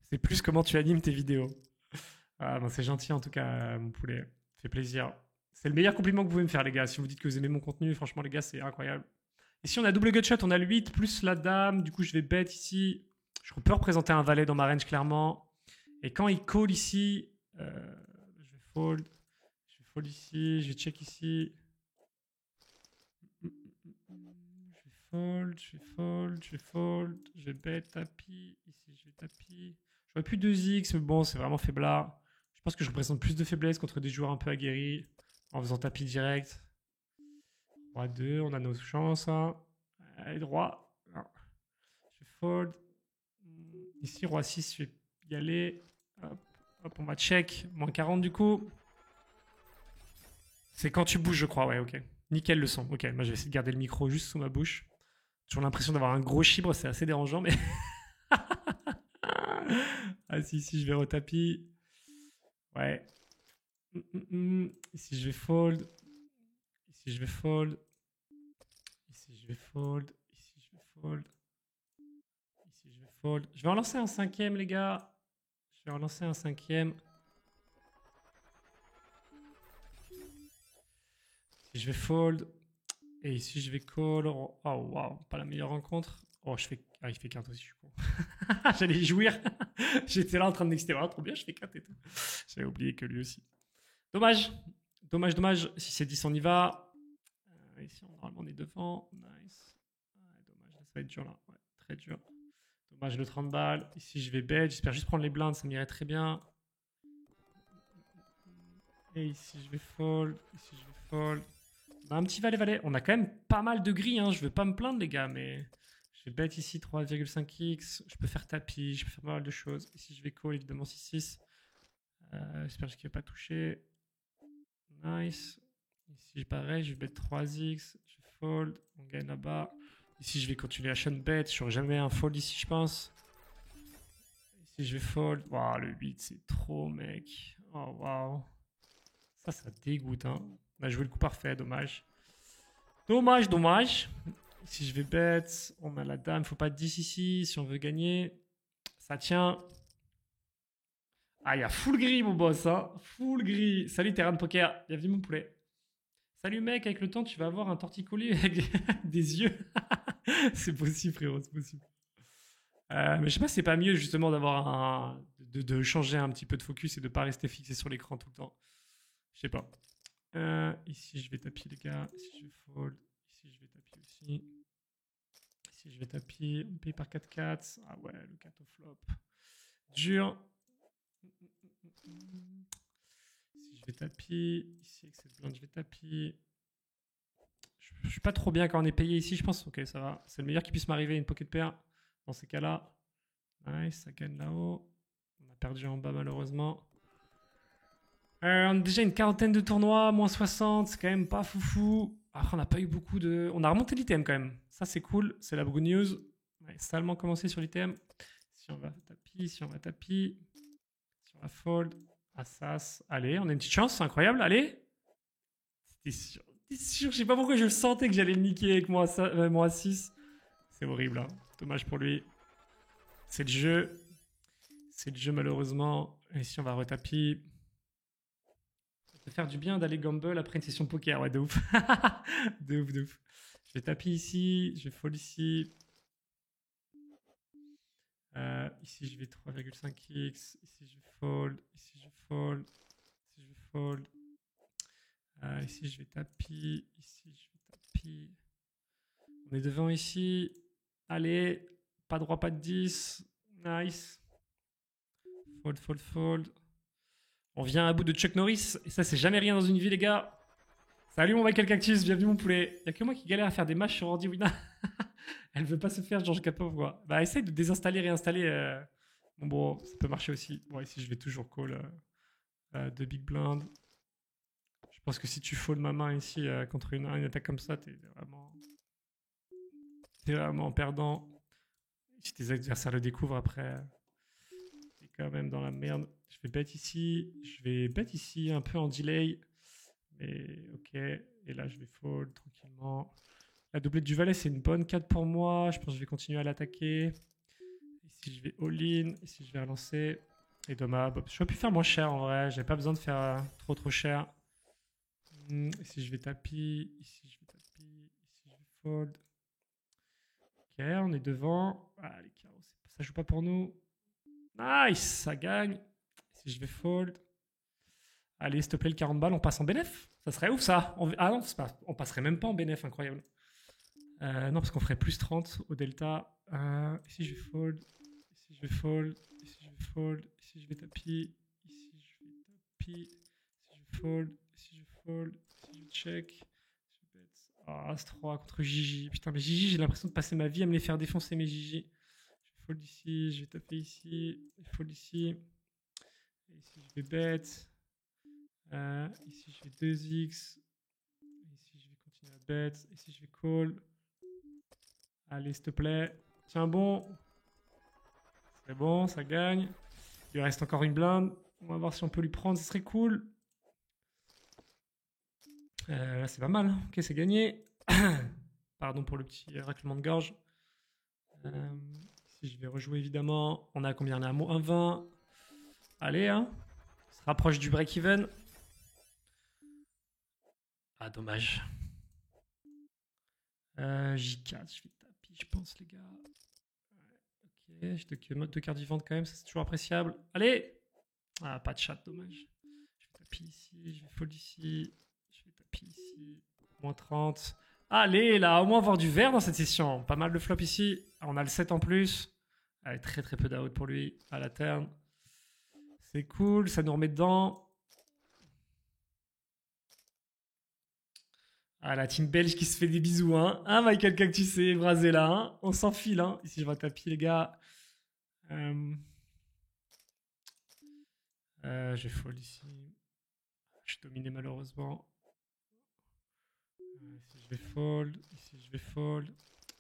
C'est plus comment tu animes tes vidéos. Ah, bon, c'est gentil en tout cas, mon poulet. Ça fait plaisir. C'est le meilleur compliment que vous pouvez me faire, les gars. Si vous dites que vous aimez mon contenu, franchement, les gars, c'est incroyable. Ici, on a double gutshot, on a le 8 plus la dame. Du coup, je vais bet ici. Je peux représenter un valet dans ma range, clairement. Et quand il call ici, je vais fold. Je vais fold ici, je vais check ici. Je vais fold, je vais fold, je vais fold. Je vais bet, tapis. Ici, je vais tapis. J'aurais pu 2x, mais bon, c'est vraiment faiblard. Je pense que je représente plus de faiblesse contre des joueurs un peu aguerris en faisant tapis direct. Roi 2, on a nos chances. Hein. Allez, droit. Non. Je vais fold. Ici, roi 6, je vais y aller. Hop, hop, on va check. Moins 40 du coup. C'est quand tu bouges, je crois. Ouais, ok. Nickel le son. Ok, moi je vais essayer de garder le micro juste sous ma bouche. J'ai l'impression d'avoir un gros chibre, c'est assez dérangeant, mais. Ah si, je vais retapis. Ouais. Ici, je vais fold. Ici, je vais fold. Ici, je vais fold. Ici, je vais fold. Ici, je vais fold. Je vais en lancer un 5e, les gars. Je vais en lancer un 5e. Ici, je vais fold. Et ici, je vais call. Oh, waouh. Pas la meilleure rencontre. Oh, je fais. Ah, il fait 4 aussi, je suis con. J'allais y jouir. J'étais là en train de m'exciter. Ah, trop bien, je fais 4 et tout. J'avais oublié que lui aussi. Dommage. Dommage. Si c'est 10, on y va. Ici, normalement, on est devant. Nice. Dommage, ça va être dur là. Ouais, très dur. Dommage le 30 balles. Ici, je vais bet. J'espère juste prendre les blindes, ça m'irait très bien. Et ici, je vais fold. Ici, je vais fold. On a un petit valet-valet. On a quand même pas mal de gris. Hein. Je veux pas me plaindre, les gars, mais je vais bet ici 3,5x. Je peux faire tapis. Je peux faire pas mal de choses. Ici, je vais call, évidemment, 6-6. J'espère qu'il ne va pas toucher. Nice. Ici, pareil, je vais bet 3x. Je fold. On gagne là-bas. Ici, je vais continuer à shun bet. Je n'aurai jamais un fold ici, je pense. Ici, je vais fold. Waouh, le 8, c'est trop, mec. Oh, waouh. Ça dégoûte, hein. On a joué le coup parfait, dommage. Dommage. Ici, je vais bet. On a la dame. Faut pas 10 ici si on veut gagner. Ça tient. Ah, il y a full gris, mon boss, hein. Full gris. Salut, Terran Poker. Bienvenue, mon poulet. Salut, mec. Avec le temps, tu vas avoir un torticolis avec des yeux. C'est possible, frérot, c'est possible. Mais je sais pas si c'est pas mieux, justement, d'avoir de changer un petit peu de focus et de pas rester fixé sur l'écran tout le temps. Je sais pas. Ici, je vais tapis, les gars. Ici, je vais fold. Ici, je vais tapis aussi. Ici, je vais tapis. On paye par 4-4. Ah ouais, le 4 au flop. Dur. Ici, je vais tapis. Ici, avec cette blinde, je vais tapis. Je suis pas trop bien quand on est payé ici, je pense. Ok, ça va. C'est le meilleur qui puisse m'arriver, une pocket pair. Dans ces cas-là. Nice, ça gagne là-haut. On a perdu en bas, malheureusement. On a déjà une quarantaine de tournois, moins 60, c'est quand même pas foufou. Après, on n'a pas eu beaucoup de. On a remonté l'item quand même. Ça, c'est cool, c'est la good news. Ouais, salement commencé sur l'item. Si on va tapis, si on va fold. Assas. Allez, on a une petite chance, c'est incroyable. Allez. T'es sûr, je sais pas pourquoi je sentais que j'allais le niquer avec moi à 6. C'est horrible, hein. Dommage pour lui. C'est le jeu. C'est le jeu malheureusement. Et si on va retapis. Ça peut faire du bien d'aller gamble après une session poker. Ouais, de ouf. De ouf, de ouf. Je vais tapis ici. Je vais fold ici. Ici, je vais 3,5x. Ici, je fold. Ici, je fold. Ici, je fold. Ici, je vais tapis. Ici, je vais tapis. On est devant ici. Allez. Pas droit, pas de 10. Nice. Fold, fold, fold. On vient à bout de Chuck Norris. Et ça, c'est jamais rien dans une vie, les gars. Salut, mon Michael Cactus. Bienvenue, mon poulet. Y'a que moi qui galère à faire des matchs sur Ordi Wina. Elle veut pas se faire, Georges Capov, quoi. Bah, essaye de désinstaller, réinstaller. Bon, ça peut marcher aussi. Bon, ici, je vais toujours call de Big Blind. Je pense que si tu fold ma main ici contre une attaque comme ça, t'es vraiment perdant. Si tes adversaires le découvrent après, t'es quand même dans la merde. Je vais bet ici. Je vais bet ici un peu en delay. Mais ok. Et là, je vais fold tranquillement. La doublette du valet, c'est une bonne 4 pour moi. Je pense que je vais continuer à l'attaquer. Ici, je vais all-in. Ici, je vais relancer. Et dommage. Je vais pu faire moins cher en vrai. J'ai pas besoin de faire trop cher. Ici, je vais tapis. Ici, je vais tapis. Ici, je vais fold. Ok, on est devant. Ah, les carreaux, ça joue pas pour nous. Nice, ça gagne. Ici, je vais fold. Allez, s'il te plaît, le 40 balles, on passe en bénéf. Ça serait ouf, ça. Ah non, on passerait même pas en bénéf, incroyable. Non, parce qu'on ferait plus 30 au delta. Ici, je vais fold. Ici, je vais fold. Ici, je vais fold. Ici, je vais tapis. Ici, je vais tapis. Ici, je vais fold. Ici, je fold. Ici, je check. Je vais bet. Ah, As-3 contre Gigi. Putain, mais Gigi, j'ai l'impression de passer ma vie à me les faire défoncer, mes Gigi. Je vais fold ici. Je vais taper ici. Je vais fold ici. Et ici, je vais bet. Ici, je vais 2x. Ici, je vais continuer à bet. Ici, je vais call. Allez, s'il te plaît. Tiens bon. C'est bon, ça gagne. Il lui reste encore une blinde. On va voir si on peut lui prendre, ce serait cool. Là, c'est pas mal. Ok, c'est gagné. Pardon pour le petit raclement de gorge. Ici, je vais rejouer évidemment. On a combien? On a un 1,20. Allez, hein. On se rapproche du break-even. Ah, dommage. J4, je vais taper, je pense, les gars. Ouais, ok, je te mode de carte vivante quand même, ça c'est toujours appréciable. Allez! Ah, pas de chat, dommage. Je vais taper ici, je vais fold ici, je vais taper ici. Moins 30. Allez, là, au moins avoir du vert dans cette session. Pas mal de flop ici. On a le 7 en plus. Allez, très très peu d'out pour lui à la turn. C'est cool, ça nous remet dedans. Ah, la team belge qui se fait des bisous, hein. Hein, Michael Cactus et Brazella, hein. On s'enfile, hein. Ici, je vais taper, les gars. Je vais fold ici. Je suis dominé, malheureusement. Ici, je vais fold. Ici, je vais fold.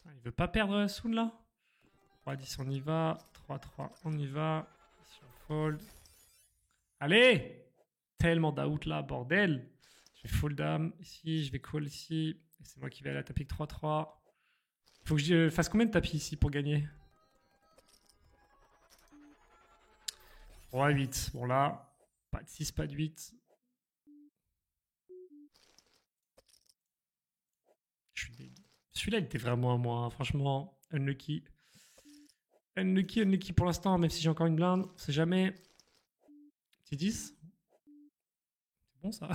Ah, il veut pas perdre Soon, là. 3-10, on y va. 3-3, on y va. Ici, on fold. Allez! Tellement d'out, là, bordel. Je vais fold dame ici, je vais call ici. Et c'est moi qui vais aller à tapis 3-3. Faut que je fasse combien de tapis ici pour gagner? 3-8. Bon là, pas de 6, pas de 8. Celui-là, il était vraiment à moi. Hein. Franchement, unlucky. Unlucky pour l'instant, même si j'ai encore une blinde. On sait jamais. Petit 10. C'est bon ça.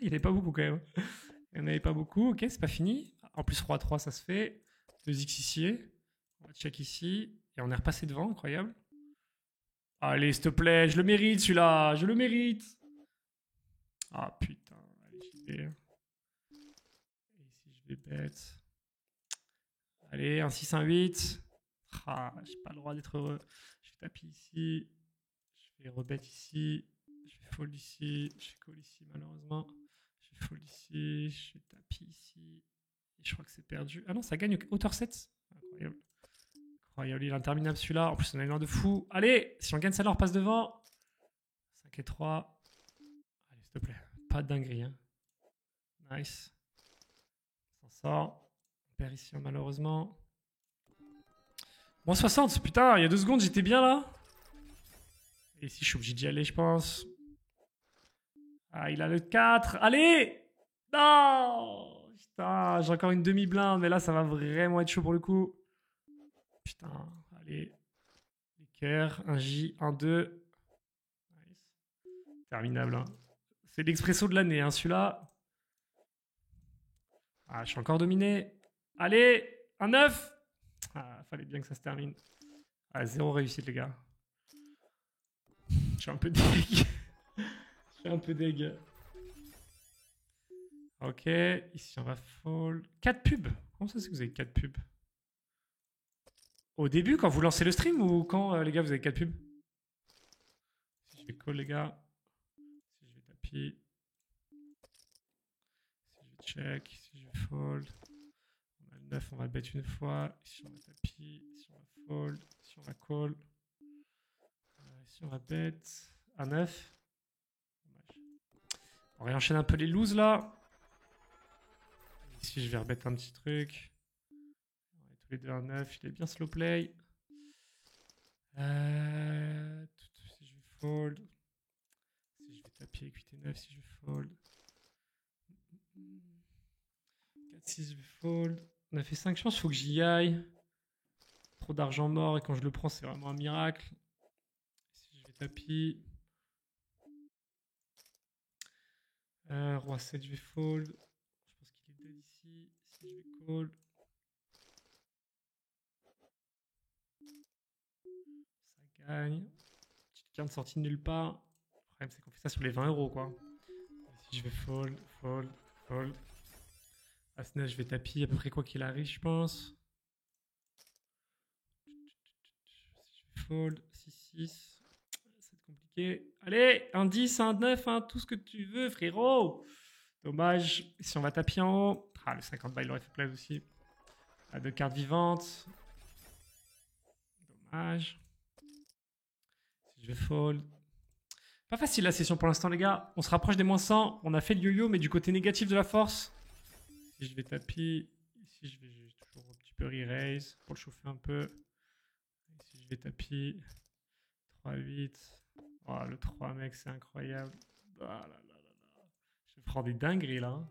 Il n'y avait pas beaucoup quand même. Il n'y en avait pas beaucoup. Ok, c'est pas fini. En plus, roi 3, ça se fait. 2x ici. On va check ici. Et on est repassé devant, incroyable. Allez, s'il te plaît, je le mérite celui-là. Je le mérite. Ah putain. Allez, j'y vais. Et ici, je vais bet. Allez, un 6, un 8. Ah, j'ai pas le droit d'être heureux. Je vais taper ici. Je vais rebet ici. Je vais fold ici. Je vais call ici, malheureusement. Je vais fold ici. Je vais taper ici. Et je crois que c'est perdu. Ah non, ça gagne hauteur 7. Incroyable. Incroyable, il est interminable celui-là. En plus, on a une main de fou. Allez, si on gagne celle-là, on repasse devant. 5 et 3. Allez, s'il te plaît. Pas de dinguerie. Hein. Nice. On s'en sort. On perd ici, malheureusement. Moins 60. Putain, il y a 2 secondes, j'étais bien là. Et si je suis obligé d'y aller, je pense. Ah, il a le 4. Allez! Non! Putain, j'ai encore une demi-blinde, mais là, ça va vraiment être chaud pour le coup. Putain, allez. Les cœurs, un J, un 2. Nice. Terminable. Hein. C'est l'expresso de l'année, hein, celui-là. Ah, je suis encore dominé. Allez, un 9. Ah, fallait bien que ça se termine. Ah, 0 réussite, les gars. Je suis un peu deg. Je suis un peu deg. Ok, ici on va fold. 4 pubs. Comment ça c'est que vous avez 4 pubs? Au début, quand vous lancez le stream ou quand, les gars, vous avez 4 pubs? Si je vais call, les gars. Si je vais tapis. Si je vais check. Si je vais fold. On a le 9, on va le bet une fois. Ici on va tapis. Ici on va fold. Ici on va call. Ici on va bet. Un 9. Dommage. On réenchaîne un peu les loses là. Ici je vais rebet un petit truc. On est tous les deux un 9. Il est bien slow play. Si je vais fold. Si je vais taper 8 et 9, si je fold. 4, 6, je vais fold. On a fait 5 chances, faut que j'y aille. Trop d'argent mort et quand je le prends, c'est vraiment un miracle. Si je vais tapis. Roi 7, je vais fold. Je pense qu'il est dead ici. Si je vais call. Ça gagne. Petite carte sortie de nulle part. Le problème, c'est qu'on fait ça sur les 20 euros, quoi. Et si je vais fold, fold, fold. As-9, je vais tapis à peu près quoi qu'il arrive, je pense. Si je vais fold, 6, 6. Ça va être compliqué. Allez, un 10, un 9, hein, tout ce que tu veux, frérot. Dommage. Si on va taper en haut. Ah, le 50 bas, il aurait fait plaisir aussi. À 2 cartes vivantes. Dommage. Si je vais fold. Pas facile la session pour l'instant, les gars. On se rapproche des moins 100. On a fait le yo-yo, mais du côté négatif de la force. Si je vais taper. Ici, je vais toujours un petit peu re-raise pour le chauffer un peu. Ici, je vais taper. 3, 8. Oh, le 3, mec, c'est incroyable. Ah là là là là. Je prends des dingueries là.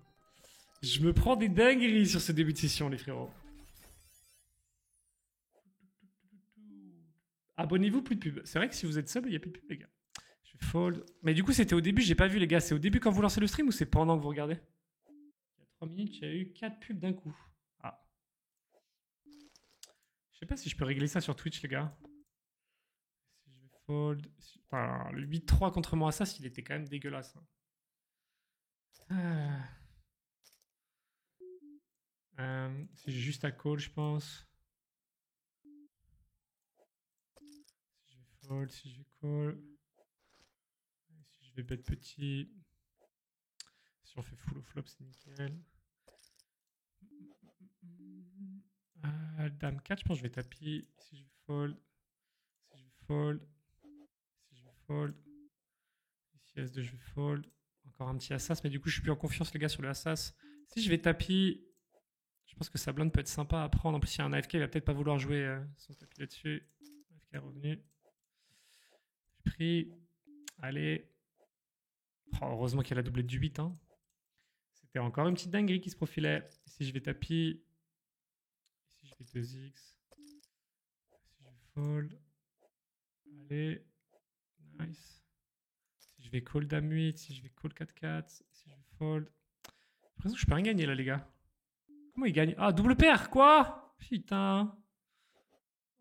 Je me prends des dingueries sur ce début de session, les frérots. Abonnez-vous, plus de pub. C'est vrai que si vous êtes sub, il n'y a plus de pub, les gars. Je vais fold. Mais du coup, c'était au début, j'ai pas vu, les gars. C'est au début quand vous lancez le stream ou c'est pendant que vous regardez? Il y a 3 minutes, il y a eu 4 pubs d'un coup. Ah. Je sais pas si je peux régler ça sur Twitch, les gars. Si je vais fold. Enfin, le 8-3 contre mon assas, il était quand même dégueulasse. Hein. Si j'ai juste à call, je pense. Si je vais fold, si je vais call. Si je vais bet petit. Si on fait full au flop, c'est nickel. Dame 4, je pense que je vais tapis. Si je vais fold. Si je vais fold. Si je vais fold. Ici S2, je vais fold. Encore un petit assas, mais du coup, je suis plus en confiance, les gars, sur le assas. Si je vais tapis, je pense que sa blinde peut être sympa à prendre. En plus, il y a un AFK, il va peut-être pas vouloir jouer son tapis là-dessus. AFK est revenu. J'ai pris. Allez. Oh, heureusement qu'il y a la doublette du 8. Hein. C'était encore une petite dinguerie qui se profilait. Si je vais tapis. Ici, je vais 2x. Si je vais fold. Allez. Nice. Si je vais call dame 8. Si je vais call 4-4. Si je vais fold. J'ai l'impression que je peux rien gagner là, les gars. Comment il gagne? Ah, double paire, quoi? Putain.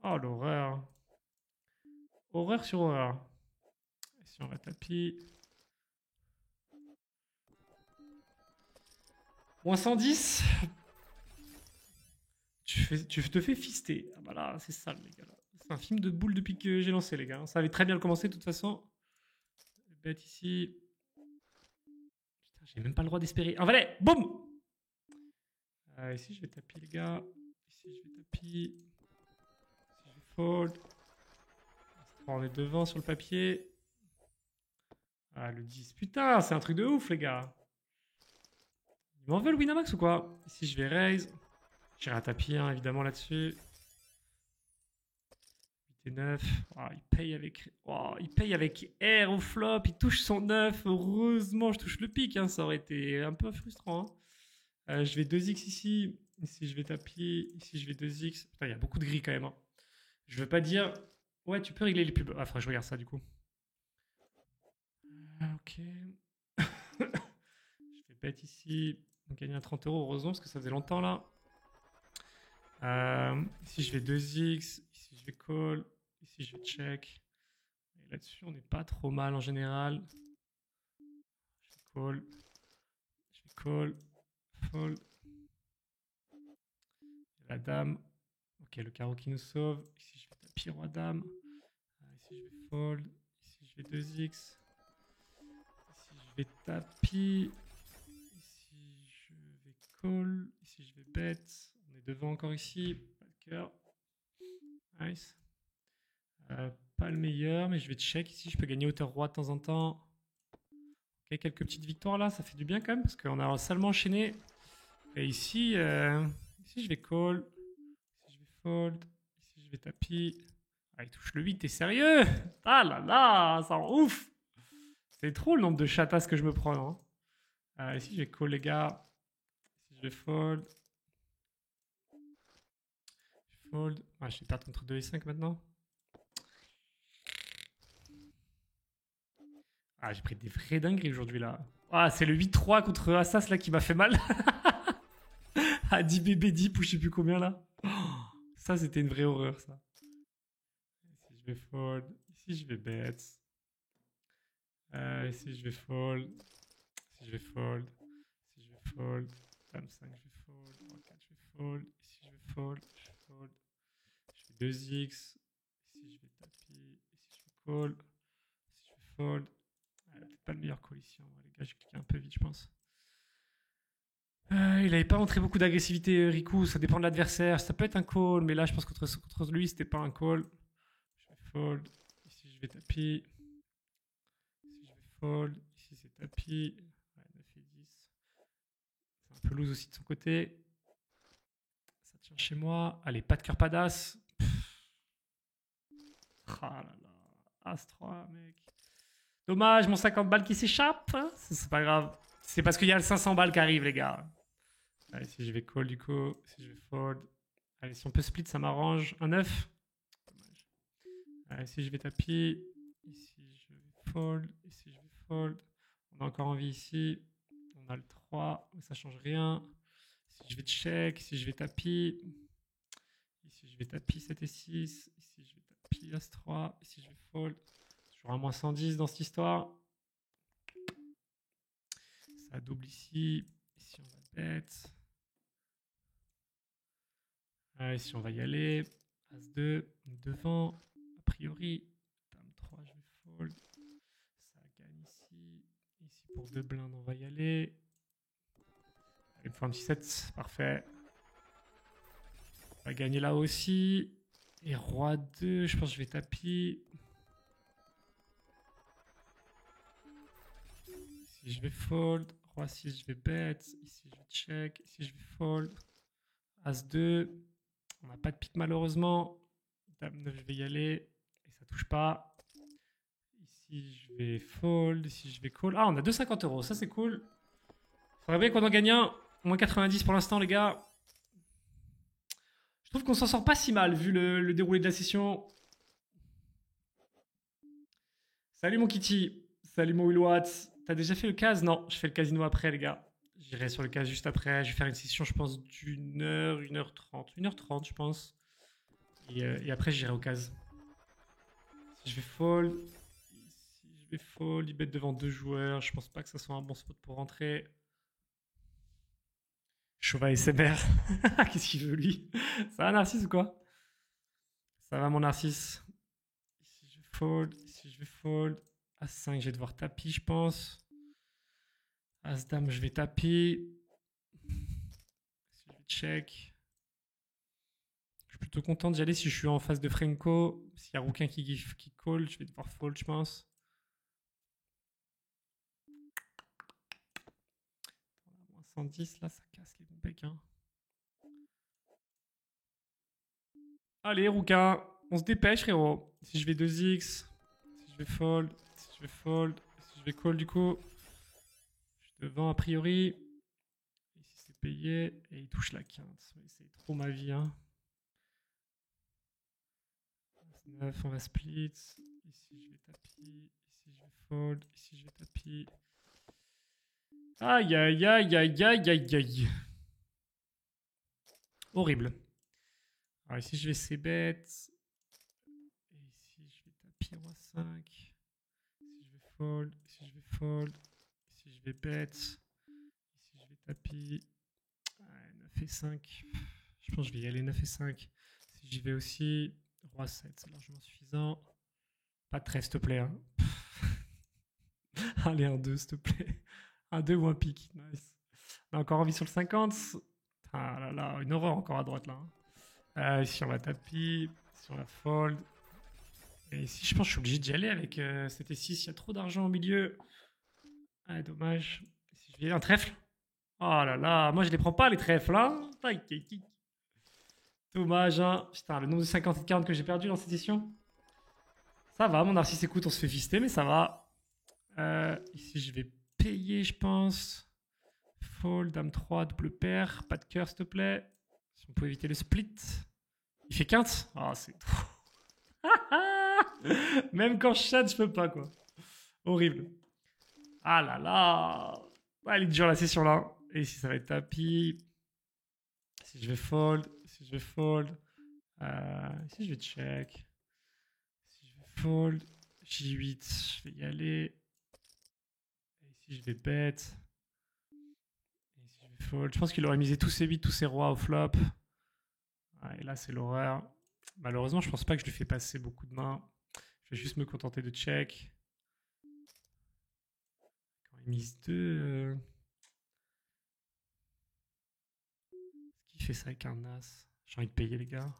Oh, l'horreur. Horreur sur horreur. Et si on va tapis. Moins 110. Tu te fais fister. Ah bah là, c'est sale, les gars. C'est un film de boule depuis que j'ai lancé, les gars. Ça avait très bien commencé, de toute façon. Bête ici. Putain, j'ai même pas le droit d'espérer. Un valet. Boum. Ici, je vais taper, les gars. Ici, je vais taper. Ici, je vais fold. On est devant sur le papier. Ah, le 10. Putain, c'est un truc de ouf, les gars. Ils m'en veulent Winamax ou quoi? Ici, je vais raise. J'irai à tapis, hein, évidemment, là-dessus. était 9. Il paye avec R au flop. Il touche son 9. Heureusement, je touche le pic. Hein. Ça aurait été un peu frustrant. Hein. Je vais 2x ici. Ici, je vais tapis. Ici, je vais 2x. Putain, il y a beaucoup de gris quand même. Hein. Je veux pas dire. Ouais, tu peux régler les pubs. Ah, faudrait que je regarde ça du coup. Ok. Je vais bet ici. On gagne un 30 euros, heureusement, parce que ça faisait longtemps là. Ici, je vais 2x. Ici, je vais call. Ici, je vais check. Et là-dessus, on n'est pas trop mal en général. Je vais call. Je vais call. Fold. La dame. Ok, le carreau qui nous sauve. Ici, je vais tapis roi dame. Ici, je vais fold. Ici, je vais 2x. Ici, je vais tapis. Ici, je vais call. Ici, je vais bet. On est devant encore ici. Pas de cœur. Nice. Pas le meilleur, mais je vais check. Ici, je peux gagner hauteur roi de temps en temps. Ok, quelques petites victoires là, ça fait du bien quand même, parce qu'on a salement enchaîné. Et ici, ici je vais call. Ici, je vais fold. Ici, je vais tapis. Ah, il touche le 8, t'es sérieux? Ah là là, ça rend ouf! C'est trop le nombre de chatas que je me prends. Hein. Ici, je vais call, les gars. Ici, je vais fold. Je fold. Ah, je vais perdre entre 2 et 5 maintenant. Ah, j'ai pris des vraies dingueries aujourd'hui là. Ah, c'est le 8-3 contre Assas là qui m'a fait mal. Ah, 10 bébés deep ou je sais plus combien là. Oh, ça, c'était une vraie horreur ça. Ici, je vais fold. Ici, je vais bet. Ici, je vais fold. Ici, je vais fold. Ici, je vais fold. Dame 5, je vais fold. Roi 4, je vais fold. Ici, je vais fold. Je fold. Je fais 2x. Ici, je vais tapis. Ici, je vais call. Ici, je vais fold. Peut-être pas le meilleur call ici. Hein. Les gars, j'ai cliqué un peu vite, je pense. Il n'avait pas montré beaucoup d'agressivité, Riku. Ça dépend de l'adversaire. Ça peut être un call, mais là, je pense que contre lui, c'était pas un call. Je vais fold. Ici, je vais tapis. Ici, je vais fold. Ici, c'est tapis. Ouais, 9 et 10. C'est un peu loose aussi de son côté. Ça tient chez moi. Allez, pas de cœur, pas d'as. Ah là là. As-3, mec. Dommage, mon 50 balles qui s'échappe. Hein. C'est pas grave. C'est parce qu'il y a le 500 balles qui arrive, les gars. Allez, si je vais call du coup, si je vais fold. Allez, si on peut split, ça m'arrange. Un 9. Dommage. Allez, si je vais tapis. Ici, je vais fold. Ici, je vais fold. On a encore envie ici. On a le 3, mais ça change rien. Si je vais check, si je vais tapis. Ici, je vais tapis 7 et 6. Ici, je vais tapis As-3. Ici, je vais fold. Toujours un moins 110 dans cette histoire. Ça double ici. Ici, on va bet. Ici, on va y aller. As-2, devant. A priori, Dame 3, je vais fold. Ça gagne ici. Ici, pour 2 blindes, on va y aller. Allez, pour un petit 7, parfait. On va gagner là aussi. Et roi 2, je pense que je vais tapis. Ici, je vais fold. Roi 6, je vais bet. Ici, je vais check. Ici, je vais fold. As-2. On n'a pas de pique malheureusement. Dame 9, je vais y aller. Et ça touche pas. Ici, je vais fold. Ici, je vais call. Ah, on a 2,50 euros. Ça, c'est cool. Faudrait bien qu'on en gagne un. Moins 90 pour l'instant, les gars. Je trouve qu'on s'en sort pas si mal vu le déroulé de la session. Salut mon Kitty. Salut mon Will Watts. T'as déjà fait le cas? Non, je fais le casino après, les gars. J'irai sur le cas juste après. Je vais faire une session, je pense, d'une heure, 1h30. 1h30, je pense. Et après, j'irai au cas. Si je vais fold. Si je vais fold, il bet devant 2 joueurs. Je pense pas que ça soit un bon spot pour rentrer. Chauva SMR. Qu'est-ce qu'il veut lui? Ça va Narcisse ou quoi? Ça va mon Narcisse. Ici je vais fold, ici je vais fold. As-5, je vais devoir tapis, je pense. As-Dame, je vais tapis. Ici je vais check. Je suis plutôt content d'y aller si je suis en face de Franco. S'il y a Rouquin qui call, je vais devoir fold, je pense. 110 là, ça casse les bons becs. Hein. Allez, Rouquin, On se dépêche, frérot. Si je vais 2x, si je vais fold, si je vais fold, si je vais call du coup. Je suis devant a priori. Ici c'est payé. Et il touche la quinte. Mais c'est trop ma vie, hein. 9, on va split. Ici je vais tapis. Ici je vais fold. Ici je vais tapis. Aïe aïe aïe aïe aïe aïe aïe. Horrible. Alors ici je vais c-bet. Et ici je vais tapis roi 5. Ici je vais fold. Ici je vais fold. Ici je vais bet. Ici je vais tapis. 9 et 5. Je pense que je vais y aller 9 et 5. Si j'y vais aussi, roi 7, c'est largement suffisant. Pas de 13, s'il te plaît. Hein. Allez, un 2, s'il te plaît. Un 2 ou un pic. Nice. On a encore envie sur le 50. Ah là là, une horreur encore à droite là. Ici, on va tapis. Ici, on va fold. Et ici, je pense que je suis obligé d'y aller avec cet E6. Il y a trop d'argent au milieu. Ah, dommage. Ici, je vais un trèfle. Oh là là, moi je les prends pas les trèfles, hein. Dommage, hein. Putain, le nombre de 50 et de 40 que j'ai perdu dans cette session. Ça va, mon narcisse écoute, on se fait fister, mais ça va. Ici, je vais payer, je pense. Fold, dame 3, double paire. Pas de cœur, s'il te plaît. Si on peut éviter le split. Il fait quinte. Ah, oh, c'est trop. Même quand je chatte, je peux pas, quoi. Horrible. Ah là là. Ah, elle est dure la session là. Et ici, ça va être tapis. Si je vais fold. Si je vais fold. Ici, je vais check. Si je vais fold. J8, je vais y aller. Et ici, je vais bet. Et ici, je vais fold. Je pense qu'il aurait misé tous ses 8, tous ses rois au flop. Ah, et là, c'est l'horreur. Malheureusement, je pense pas que je lui fais passer beaucoup de mains. Je vais juste me contenter de check. Quand il mise 2... Est-ce qu'il fait ça avec un as? J'ai envie de payer, les gars.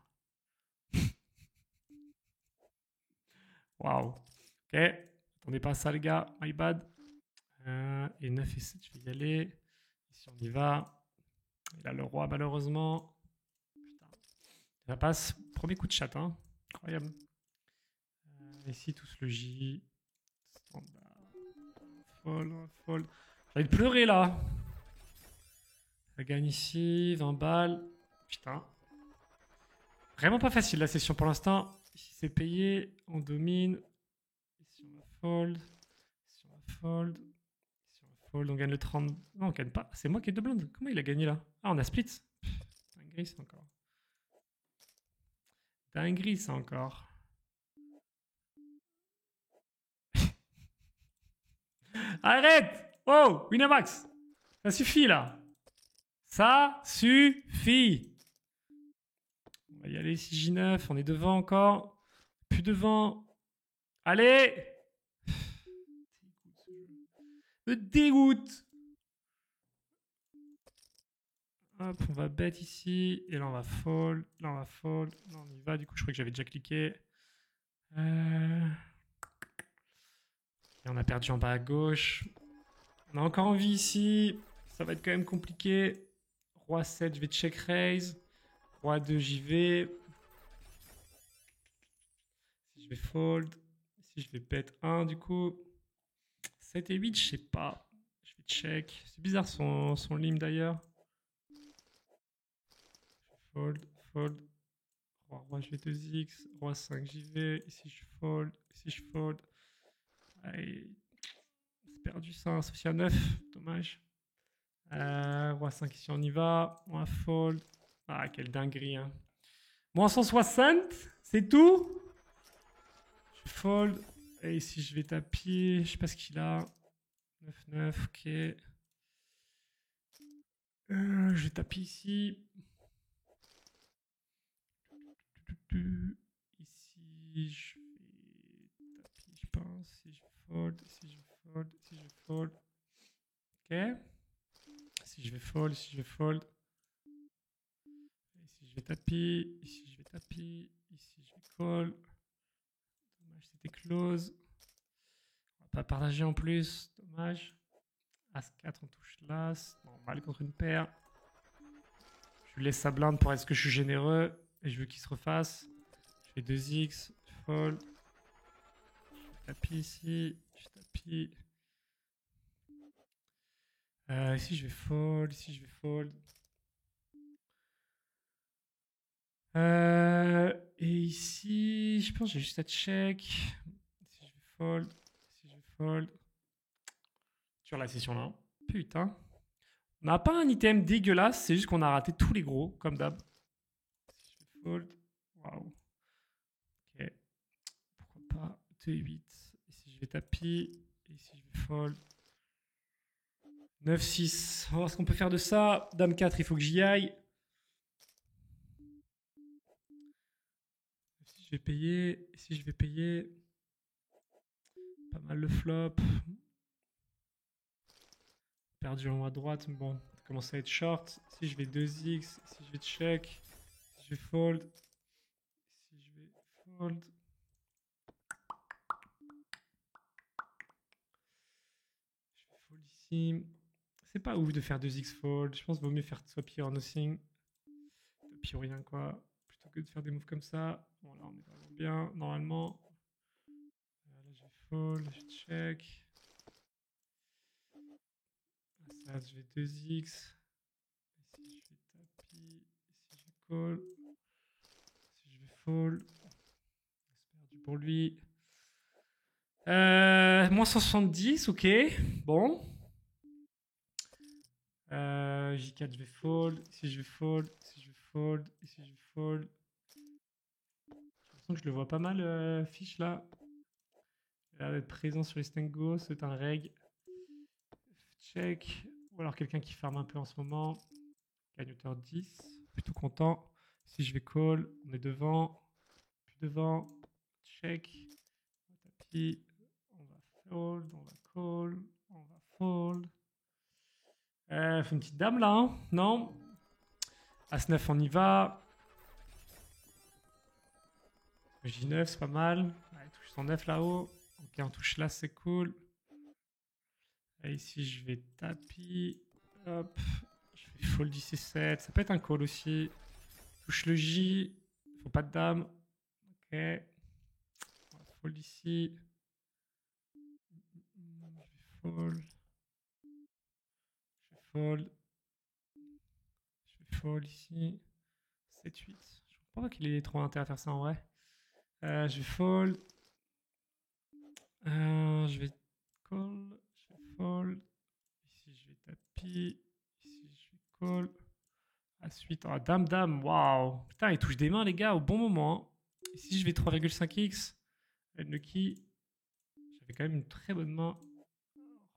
Waouh. Ok. Attendez pas à ça, les gars. My bad. Et 9 et 7, je vais y aller. Ici, on y va. Il a le roi, malheureusement. Putain. Ça passe. Premier coup de chat, hein. Incroyable. Ici, tous le J. Standard. Fold, fold. J'ai envie de pleurer, là. Ça gagne ici. 20 balles. Putain. Vraiment pas facile, la session, pour l'instant. Ici, c'est payé. On domine. Ici, on va fold. Ici, on va fold. Fold, on gagne le 30. Non, on gagne pas. C'est moi qui ai deux blindes. Comment il a gagné là? Ah, on a split. Dinguerie, ça encore. Dinguerie, ça encore. Arrête! Oh, Winamax! Ça suffit là. Ça suffit. On va y aller, 6J9. On est devant encore. Plus devant. Allez! Me dégoûte! Hop, on va bet ici. Et là, on va fold. Là, on va fold. Là, on y va. Du coup, je crois que j'avais déjà cliqué. Et on a perdu en bas à gauche. On a encore envie ici. Ça va être quand même compliqué. Roi 7, je vais check raise. Roi 2, j'y vais. Si je vais fold. Si je vais bet 1, du coup. 7 et 8, je sais pas. Je vais check. C'est bizarre son lim d'ailleurs. Fold, fold. Roi, je vais 2x. Roi 5, j'y vais. Ici, je fold. Ici, je fold. Allez. C'est perdu ça. Associé à 9. Dommage. Roi 5 ici, on y va. On va fold. Ah, quelle dinguerie. Hein. Moins 160, c'est tout. Je fold. Et ici, je vais tapis. Je sais pas ce qu'il a. 9-9, ok. Je vais taper ici. Ici, je vais taper, je pense. Si je fold, si je fold, si je fold. Ok. Si je vais fold, si je vais fold. Ici, je vais taper. Ici, je vais taper. Ici, je vais call. Dommage, c'était close. On va pas partager en plus. Dommage. As-4, on touche l'As. Normal contre une paire. Je lui laisse sa blinde pour est-ce que je suis généreux. Et je veux qu'il se refasse. fais 2x, je fold. Je tapis ici, je tapis. Ici, je vais fold, ici, je vais fold. Et ici, je pense que j'ai juste à check. Ici, je vais fold. Ici, je vais fold. Sur la session là. Putain. On n'a pas un item dégueulasse, c'est juste qu'on a raté tous les gros, comme d'hab. Ici, je vais fold. Waouh. Ok. Pourquoi pas 2-8. Ici, je vais tapis. Ici, je vais fold. 9-6. On va voir ce qu'on peut faire de ça. Dame 4, il faut que j'y aille. Ici, je vais payer. Ici, je vais payer. Pas mal le flop. Perdu en haut à droite, mais bon, ça commence à être short. Si je vais 2x, si je vais check, si je vais fold, si je vais fold. Je vais fold ici. C'est pas ouf de faire 2x fold. Je pense qu'il vaut mieux faire swap here or nothing. Tapis ou rien, quoi. Plutôt que de faire des moves comme ça. Bon, là, on est vraiment bien, normalement. Là, je vais fold, je check. Ça, je vais 2x. Ici, je vais tapis. Ici, je vais call. Ici, je vais fold. C'est perdu pour lui. Moins 170, ok. Bon. J4, je vais fold. Ici, je vais fold. Ici, je vais fold. Ici, je vais fold. J'ai l'impression que je le vois pas mal, fiche là. Il a l'air d'être présent sur les stengos. C'est un reg. Check. Ou alors quelqu'un qui farm un peu en ce moment. Gagne hauteur 10. Plutôt content. Si je vais call, on est devant. Plus devant. Check. On va tapis. On va fold. On va call. On va fold. Faut une petite dame là, hein, non? As-9, on y va. J9, c'est pas mal. Ouais, touche 109 là-haut. Ok, on touche là, c'est cool. Et ici, je vais tapis. Hop. Je vais fold ici 7. Ça peut être un call aussi. Touche le J. Faut pas de dame. Ok. On va fold ici. Je vais fold. Je vais fold. Je vais fold ici. 7-8. Je crois pas qu'il ait trop intérêt à faire ça en vrai. Je vais fold. Je vais call. Je vais fold. Ici, je vais tapis. Ici, je vais call. Ensuite, oh, dame, dame. Waouh. Putain, il touche des mains, les gars, au bon moment. Ici, je vais 3,5x. Unlucky. J'avais quand même une très bonne main.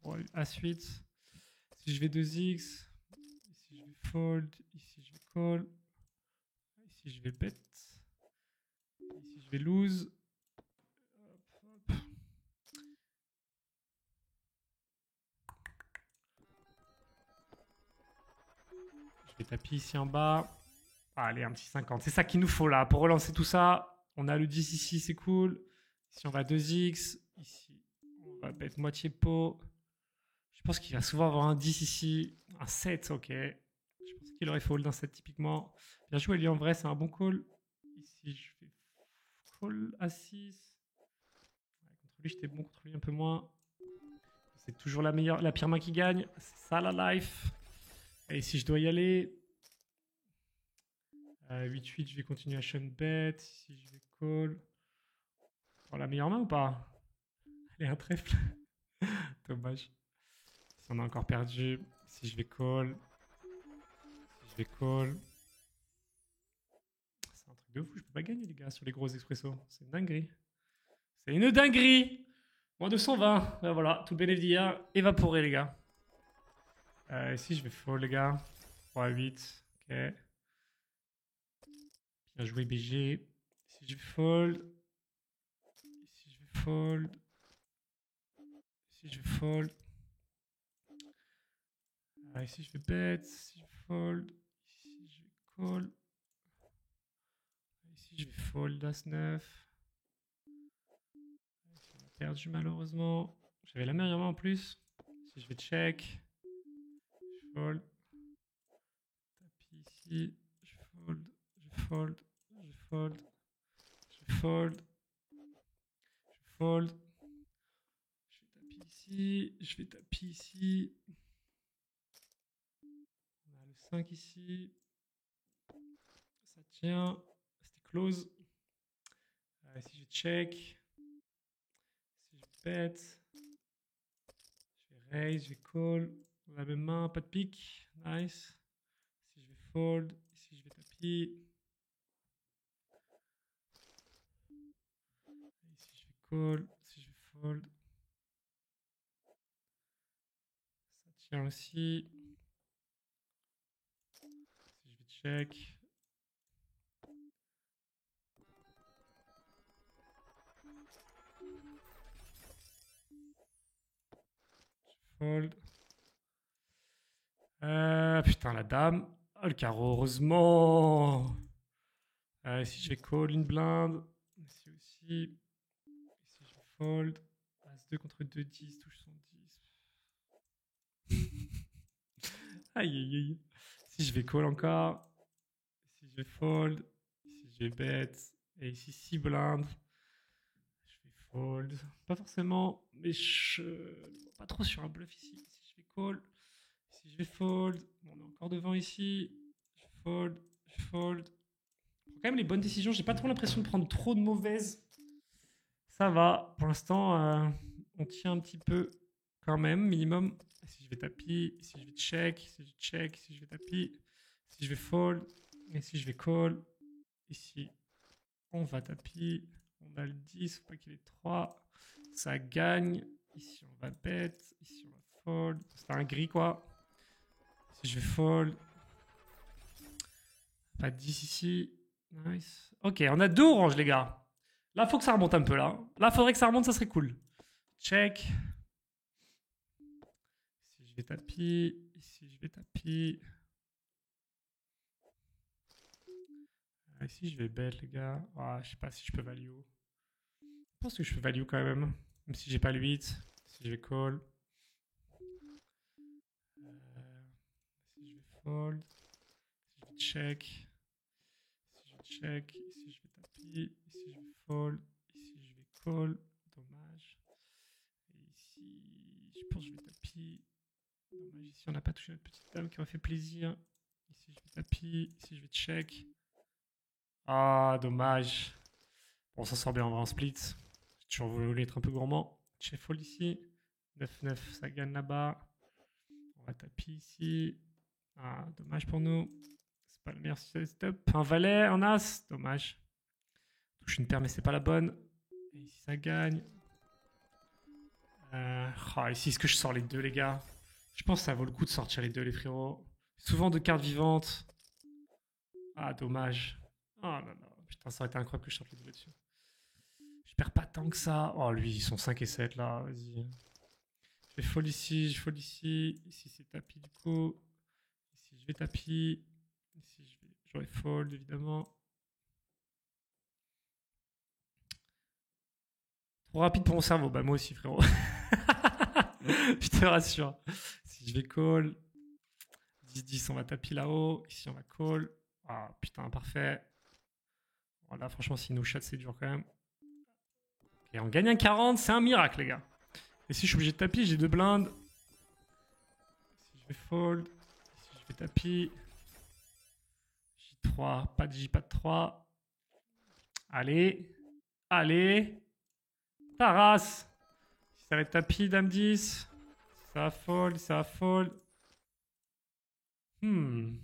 A8. Si je vais 2x. Ici, je vais fold. Ici, je vais call. Ici, je vais bet. Ici, je vais lose. Hop, hop. Je vais tapis ici en bas. Ah, allez, un petit 50. C'est ça qu'il nous faut là. Pour relancer tout ça, on a le 10 ici, c'est cool. Ici, on va 2x. Ici, on va bet moitié pot. Je pense qu'il va souvent avoir un 10 ici. Un 7, ok. Je pense qu'il aurait fold un 7 typiquement. Bien joué, lui, en vrai, c'est un bon call. Ici, je fais call à 6. Ouais, contre lui, j'étais bon, contre lui, un peu moins. C'est toujours la pire main qui gagne. C'est ça, la life. Et si je dois y aller... 8-8, je vais continuer à shun bet. Ici, je vais call. Pour la meilleure main ou pas? Allez, un trèfle. Dommage. Si on a encore perdu. Si je vais call. Si je vais call. C'est un truc de fou. Je peux pas gagner, les gars, sur les gros expressos. C'est une dinguerie. C'est une dinguerie. Moins 220. Ben voilà, tout le bénéfice d'hier évaporé, les gars. Ici, je vais fold, les gars. 3-8. Ok. Bien joué, BG. Ici, je vais fold. Ici, je vais fold. Ici, je vais fold. Ici, je vais bet. Ici, je vais fold. Ici, je vais call. Ici, je vais fold As-9. Ici, on a perdu malheureusement. J'avais la meilleure main en plus. Ici, je vais check. Je fold. Tapis ici. Je fold. Je fold. Je fold. Je fold. Je fold. Je vais taper ici. Je vais taper ici. On a le 5 ici. Ça tient. C'était close. Si je check. Si je bet. Je vais raise. Je vais call. On a la même main. Pas de pique. Nice. Si je vais fold. Ici je vais taper. Ici je vais call. Si je vais fold. Ça tient aussi. Si je vais check. Fold. Putain, la dame. Oh, le carreau, heureusement. Ici, je vais call une blinde. Ici aussi. Ici, je vais fold. As-2 contre 2-10, touche son 10. Aïe, aïe, aïe. Ici, je vais call encore. Ici, je vais fold. Ici, je vais bet. Et ici, 6 blindes. Je vais fold. Pas forcément, mais je pas trop sur un bluff ici. Ici, je vais call. Ici, je vais fold. Bon, on est encore devant ici. Je fold. Je fold. Je prends quand même les bonnes décisions. J'ai pas trop l'impression de prendre trop de mauvaises. Ça va. Pour l'instant, on tient un petit peu quand même, minimum. Si je vais tapis, si je vais check, si je check, si je vais tapis, si je vais fold, et si je vais call. Ici, on va tapis. On a le 10, faut pas qu'il ait 3. Ça gagne. Ici, on va bet. Ici, on va fold. C'est un gris, quoi. Si je vais fold. Pas de 10 ici. Nice. Ok, on a 2 oranges, les gars. Là, faut que ça remonte un peu, là. Là, faudrait que ça remonte, ça serait cool. Check. Ici, je vais tapis. Ici, je vais tapis. Ici, je vais bet, les gars. Ah, je sais pas si je peux value. Je pense que je peux value quand même. Même si j'ai pas le 8. Si je vais call. Si je vais fold. Si je vais check. Si je vais check. Ici, je vais tapis. Ici, je vais fold. Ici, je vais call. Dommage. Et ici, je pense que je vais tapis. Dommage, ici, on n'a pas touché notre petite dame qui m'a fait plaisir. Ici, je vais tapis. Ici, je vais check. Ah, dommage. Bon, on s'en sort bien en vrai en split. J'ai toujours voulu être un peu gourmand. Chef fold ici. 9-9, ça gagne là-bas. On va tapis ici. Ah, dommage pour nous. C'est pas le meilleur setup. Un valet, un as. Dommage. Touche une paire, mais c'est pas la bonne. Et ici, ça gagne. Ici, est-ce que je sors les deux, les gars? Je pense que ça vaut le coup de sortir les deux, les frérots. Souvent de cartes vivantes. Ah, dommage. Oh là là. Putain, ça aurait été incroyable que je sorte les deux là-dessus. Je perds pas tant que ça. Oh, lui, ils sont 5 et 7 là. Vas-y. Je vais fold ici, je fold ici. Ici, c'est tapis du coup. Ici, je vais tapis. Ici, j'aurais fold évidemment. Trop rapide pour mon cerveau. Bah, moi aussi, frérot. Je te rassure. Si je vais call. 10-10, on va tapis là-haut. Ici, on va call. Ah, putain, parfait. Voilà, franchement, s'il nous chatte, c'est dur quand même. Et on gagne un 40, c'est un miracle, les gars. Et si je suis obligé de tapis, j'ai 2 blindes. Si je vais fold. Si je vais tapis. J3, pas de J, pas de 3. Allez. Allez. Taras. Si ça va être tapis, dame 10. Ça va fold, ça va fold. Bon,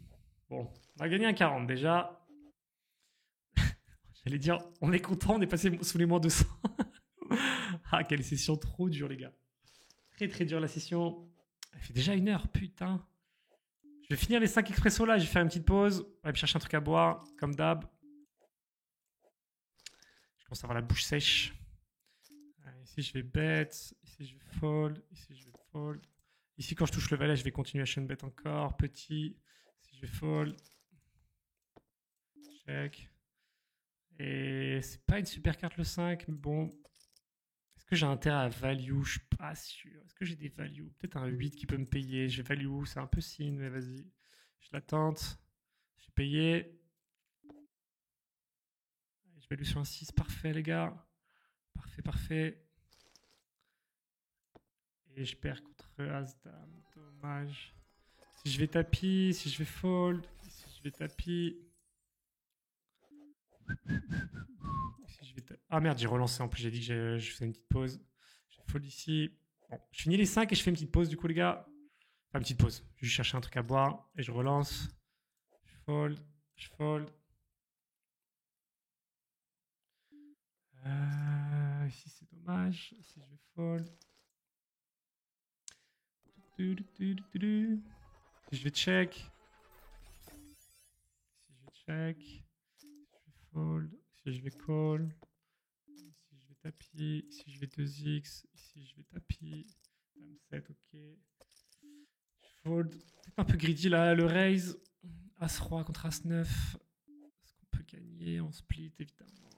on a gagné un 40 déjà. J'allais dire, on est content, on est passé sous les moins 200. Ah, quelle session trop dure, les gars. Très très dure la session. Elle fait déjà 1 heure, putain. Je vais finir les 5 expressos là, je vais faire une petite pause. On va aller chercher un truc à boire, comme d'hab. Je commence à avoir la bouche sèche. Ici, je vais bet. Ici, je vais fold. Ici, je vais fold. Ici, quand je touche le valet, je vais continuer à chain bet encore. Petit. Ici, je vais fold. Check. Et c'est pas une super carte le 5, mais bon. Est-ce que j'ai intérêt à value? Je suis pas sûr. Est-ce que j'ai des values? Peut-être un 8 qui peut me payer. Je vais value. C'est un peu signe, mais vas-y. Je la tente. Je vais payer. Je vais aller sur un 6. Parfait, les gars. Parfait, parfait. Et je perds contre As-Dame. Dommage. Si je vais tapis, si je vais fold, si je vais tapis. Si je vais ah merde, j'ai relancé en plus, j'ai dit que je faisais une petite pause. Je vais fold ici. Bon, je finis les 5 et je fais une petite pause du coup, les gars. Enfin, une petite pause. Je vais juste chercher un truc à boire et je relance. Je fold, je fold. Ici, c'est dommage. Ici, je vais fold. Si je vais check. Si je vais check. Si je vais fold. Si je vais call. Si je vais tapis. Si je vais 2x. Ici, je vais tapis. Dame 7, ok. Je fold. Peut-être un peu greedy là, le raise. As-Roi contre As-9. Est-ce qu'on peut gagner en split, évidemment?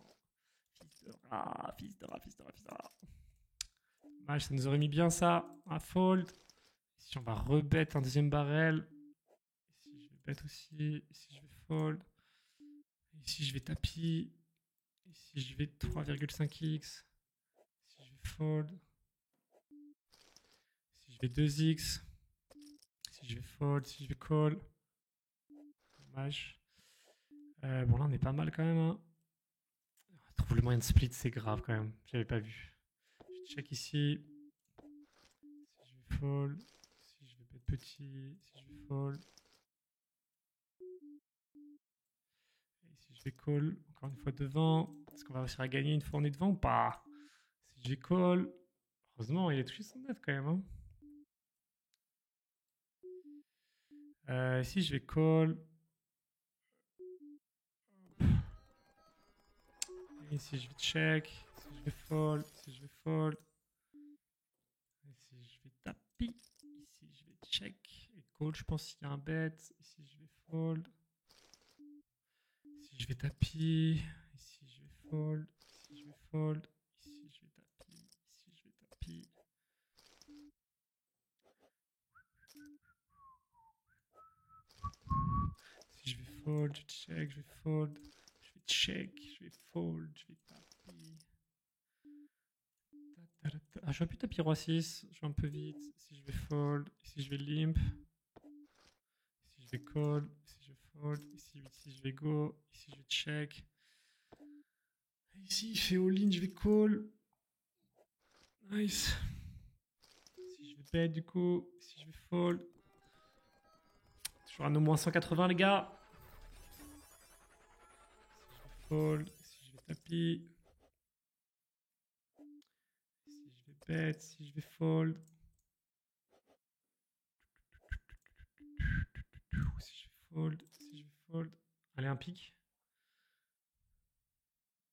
Fils de rat, fils de rat, fils de rat, fils de rat. Dommage, ça nous aurait mis bien ça. Un fold. Ici, on va rebet un deuxième barrel. Ici, je vais bet aussi. Ici, je vais fold. Ici, je vais tapis. Ici, je vais 3,5x. Ici, je vais fold. Ici, je vais 2x. Ici, je vais fold. Ici, je vais call. Dommage. Bon, là, on est pas mal quand même. Hein. Trouve le moyen de split, c'est grave quand même. J'avais pas vu. Je check ici. Si je vais fold. Si je vais bet petit. Si je vais fold. Et ici, je vais call. Encore une fois devant. Est-ce qu'on va réussir à gagner une fois on est devant ou pas? Si je vais call. Heureusement, il a touché son net quand même. Hein. Ici, je vais call. Et ici, je vais check. Si je vais fold. Si je vais fold. Ici, je vais tapis. Ici, je vais check. Et call, je pense qu'il y a un bet. Ici, je vais fold. Ici, je vais tapis. Ici, je vais fold. Ici, je vais fold. Ici, je vais tapis. Ici, je vais tapis. Si je vais fold, je check, je vais fold. Je vais check, je vais fold, je vais tapis. Ah, je vais plus tapis roi 6. Je vais un peu vite. Si je vais fold. Ici, je vais limp. Ici, je vais call. Ici, je vais fold. Ici, je vais go. Ici, je vais check. Ici, il fait all-in, je vais call. Nice. Si je vais bet, du coup. Si je vais fold. Toujours un au moins 180, les gars. Si je vais fold. Si je vais tapis. Si je vais bet. Si je vais fold. Si je vais fold. Si je vais fold. Allez, un pic.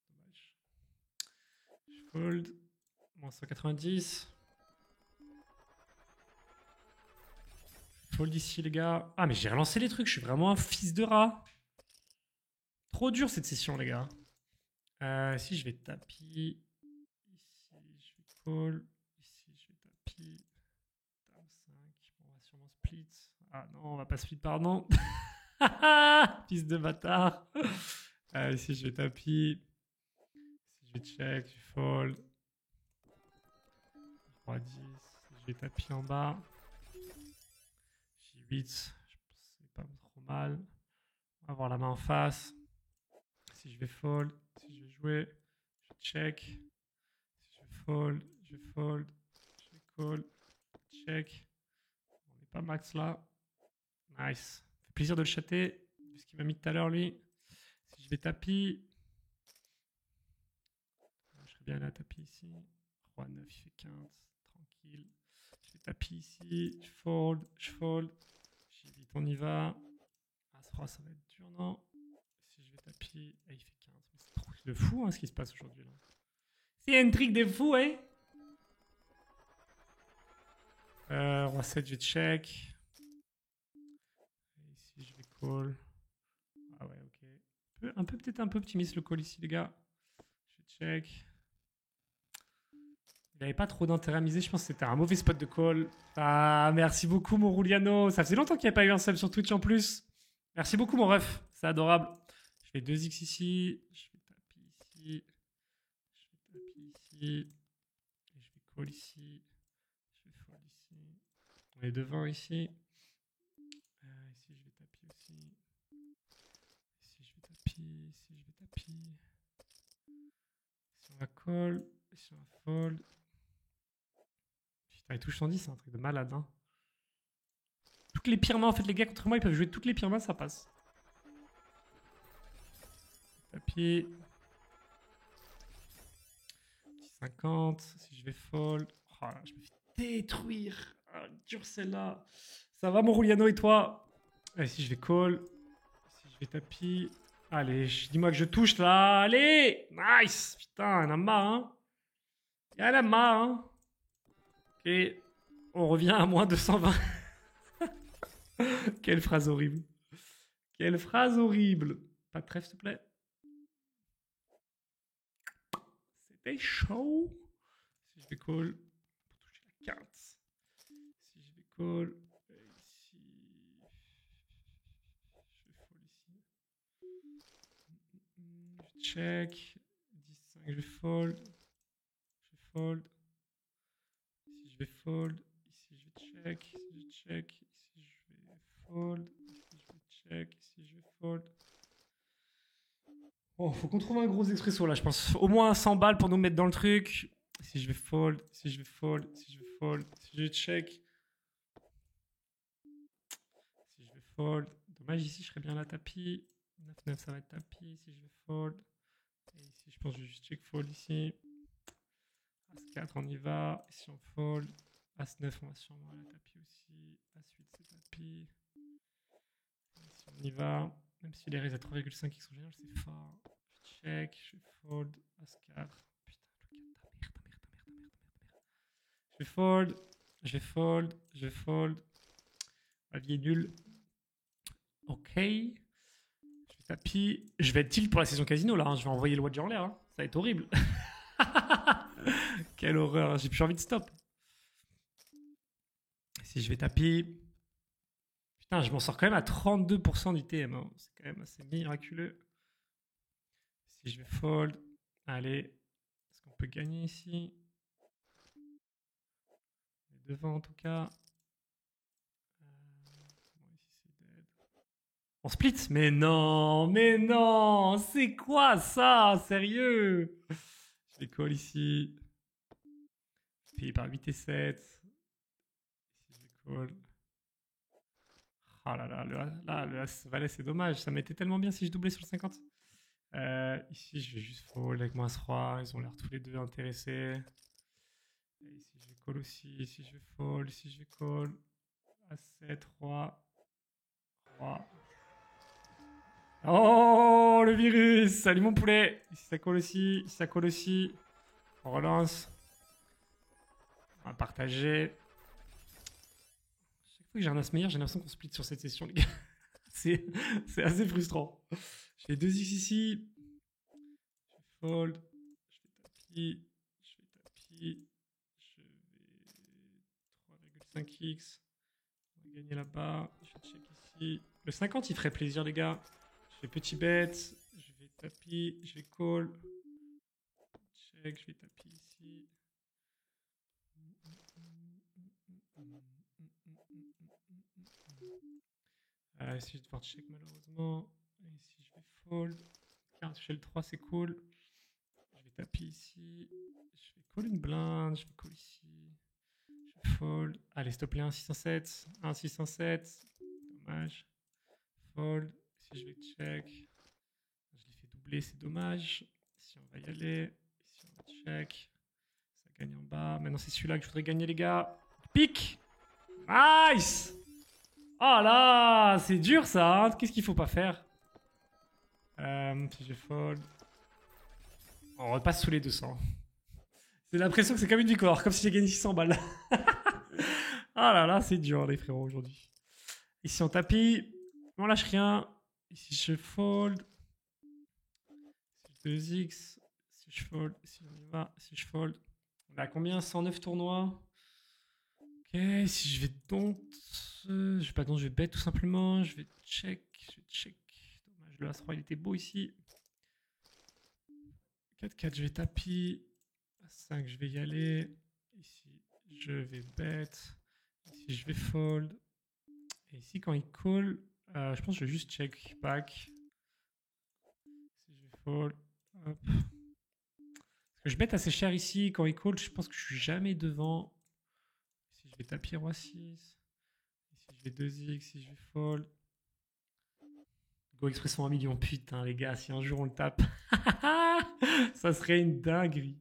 Dommage. Je fold. Moins 190. Fold ici, les gars. Ah, mais j'ai relancé les trucs. Je suis vraiment un fils de rat. Trop dur cette session, les gars. Ici, je vais tapis. Ici, je vais call. Ici, je vais tapis. Dame 5. Bon, on va sûrement split. Ah non, on va pas split, pardon. Fils de bâtard. Ici, je vais tapis. Ici, je vais check. Je fold. Roi 10. Je vais tapis en bas. J8. Je pense que c'est pas trop mal. On va avoir la main en face. Si je vais fold, si je vais jouer, je check. Si je vais fold, je fold, je vais call, check. On n'est pas max là. Nice. Ça fait plaisir de le chatter, vu ce qu'il m'a mis tout à l'heure lui. Si je vais tapis, je serais bien allé à tapis ici. Roi 9, il fait 15, tranquille. Je vais tapis ici, je fold, J8, on y va. As-Roi, ça va être dur, non? Si je vais tapis, il fait 15. C'est trop de fou hein, ce qui se passe aujourd'hui là. C'est un truc de fou, hein? Roi 7, je vais check. Et ici, je vais call. Ah ouais, ok. Peut-être un peu optimiste le call ici, les gars. Je vais check. Il n'avait pas trop d'intérêt à miser. Je pense que c'était un mauvais spot de call. Ah, merci beaucoup, mon Rouliano. Ça faisait longtemps qu'il n'y a pas eu un sub sur Twitch en plus. Merci beaucoup, mon ref. C'est adorable. Je fais 2x ici. Je vais taper ici. ici. Je vais tapis ici. Et je vais call ici. Je vais fold ici. On est devant ici. Ici, je vais tapis aussi. Ici, je vais tapis. Ici, je vais tapis. Ici, on va call. Ici, on va fold. Putain, il touche 110, c'est un truc de malade. Hein. Toutes les pires mains, en fait, les gars contre moi, ils peuvent jouer toutes les pires mains, ça passe. Tapis. 50. Si je vais fold. Oh là, je me fais détruire. Ah, dur celle-là. Ça va, mon Rouliano, et toi? Allez, si je vais call. Si je vais tapis. Allez, dis-moi que je touche là. Allez! Nice! Putain, il y en a marre, hein? Il y en a marre, hein? Ok. On revient à moins 220. Quelle phrase horrible. Quelle phrase horrible. Pas de trêve, s'il te plaît. C'était chaud. Si je vais call. Pour toucher la carte. Si je vais call. Ici. Je vais fold ici. Je check. 10-5, je vais fold. Je vais fold. Ici, je vais fold. Ici, je vais check. Ici, je check. Ici, je vais fold. Ici, je vais check. Ici, je vais fold. Oh, faut qu'on trouve un gros expresso là, je pense. Au moins 100 balles pour nous mettre dans le truc. Si je vais fold, si je vais fold, si je vais fold, si je vais check. Si je vais fold. Dommage, ici, je serais bien là, tapis. 9-9, ça va être tapis. Si je vais fold. Et ici, je pense que je vais juste check fold ici. As-4, on y va. Ici, on fold. As-9, on va sûrement à la tapis aussi. As-8, c'est tapis. Ici, on y va. Même si les raises à 3,5 qui sont géniales, c'est fort. Je check, je fold. As-4. Putain, le 4, ta merde. Je vais fold. Je vais fold. Je vais fold. La vie est nulle. Ok. Je vais tapis. Je vais être tilt pour la saison casino là. Hein. Je vais envoyer le Wadger en l'air. Hein. Ça va être horrible. Quelle horreur. J'ai plus envie de stop. Si je vais tapis. Putain, je m'en sors quand même à 32% du TM. Hein. C'est quand même assez miraculeux. Si je vais fold. Allez. Est-ce qu'on peut gagner ici? Devant en tout cas. On split? Mais non, c'est quoi ça? Sérieux? Je vais call ici. Payé par 8 et 7. Ici, je vais call. Ah là là, le As-Valet, c'est dommage. Ça m'était tellement bien si je doublais sur le 50. Ici, je vais juste fold avec mon As-Roi. Ils ont l'air tous les deux intéressés. Et ici, je vais call aussi. Ici, je vais fold. Ici, je vais call. As-7, Roi. Roi. Oh, le virus! Salut mon poulet! Ici, ça colle aussi. Ici, ça colle aussi. On relance. On va partager. Chaque fois que j'ai un as meilleur, j'ai l'impression qu'on split sur cette session, les gars. c'est assez frustrant. Je fais 2x ici. Je vais fold. Je vais tapis. Je vais tapis. Je vais 3,5x. On va gagner là-bas. Je vais check ici. Le 50, il ferait plaisir, les gars. Je fais petit bet. Je vais tapis. Je vais call. Check. Je vais tapis ici. Ici, je vais devoir check malheureusement. Et ici, je vais fold. Carte chez le 3, c'est cool. Je vais tapis ici. Je vais call une blinde. Je vais call ici. Je vais fold. Allez, s'il te plaît, 1 607. 1 607. Dommage. Fold. Ici, je vais check. Je l'ai fait doubler, c'est dommage. Ici, on va y aller. Ici, on va check. Ça gagne en bas. Maintenant, c'est celui-là que je voudrais gagner, les gars. Pique. Nice. Oh là, c'est dur ça. Hein. Qu'est-ce qu'il faut pas faire? Si je fold. On repasse sous les 200. J'ai l'impression que c'est comme une victoire, comme si j'ai gagné 600 balles. Ah là là, c'est dur les frérots aujourd'hui. Ici on tapis, on lâche rien. Ici je fold. Ici 2x. Si je fold, si on y va, si je fold. On a combien? 109 tournois. Ok, si je vais donc. Je vais pas donc, je vais bet tout simplement. Je vais check. Dommage, le As-Roi il était beau ici. 4-4, je vais tapis. 5, je vais y aller. Ici, je vais bet. Ici, je vais fold. Et ici, quand il call, je pense que je vais juste check back. Si je vais fold. Hop. Parce que je bet assez cher ici. Quand il call, je pense que je suis jamais devant. Ici, je vais tapis roi 6. Ici, je vais 2x. Ici, je vais fold. Go Expresso 1 million. Putain, les gars, si un jour on le tape, ça serait une dinguerie.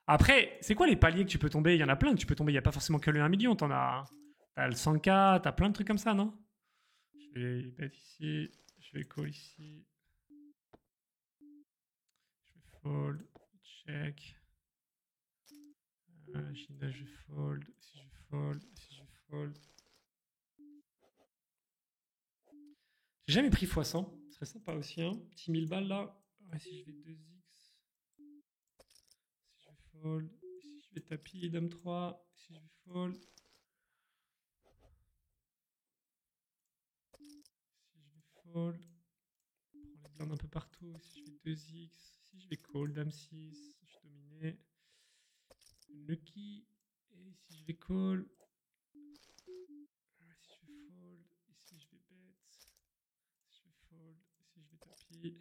Après, c'est quoi les paliers que tu peux tomber? Il y en a plein que tu peux tomber. Il n'y a pas forcément que le 1 million. T'as le 100K, t'as plein de trucs comme ça, non? Je vais bet ici. Je vais call ici. Je vais fold. Check. Gina, je vais fold. Si je fold. Si je fold. J'ai jamais pris x100. Ce serait sympa aussi, hein. Petit 1000 balles là. Ouais, si je vais 2x. Si je vais fold. Si je vais tapis, dame 3. Si je vais fold. Si je vais fold. Prends les blindes un peu partout. Si je vais 2x. Si je vais call, dame 6. Je suis dominé. Lucky. Et si je vais call. Si je vais fold. Ici je vais bet. Si je vais fold. Si je vais tapis.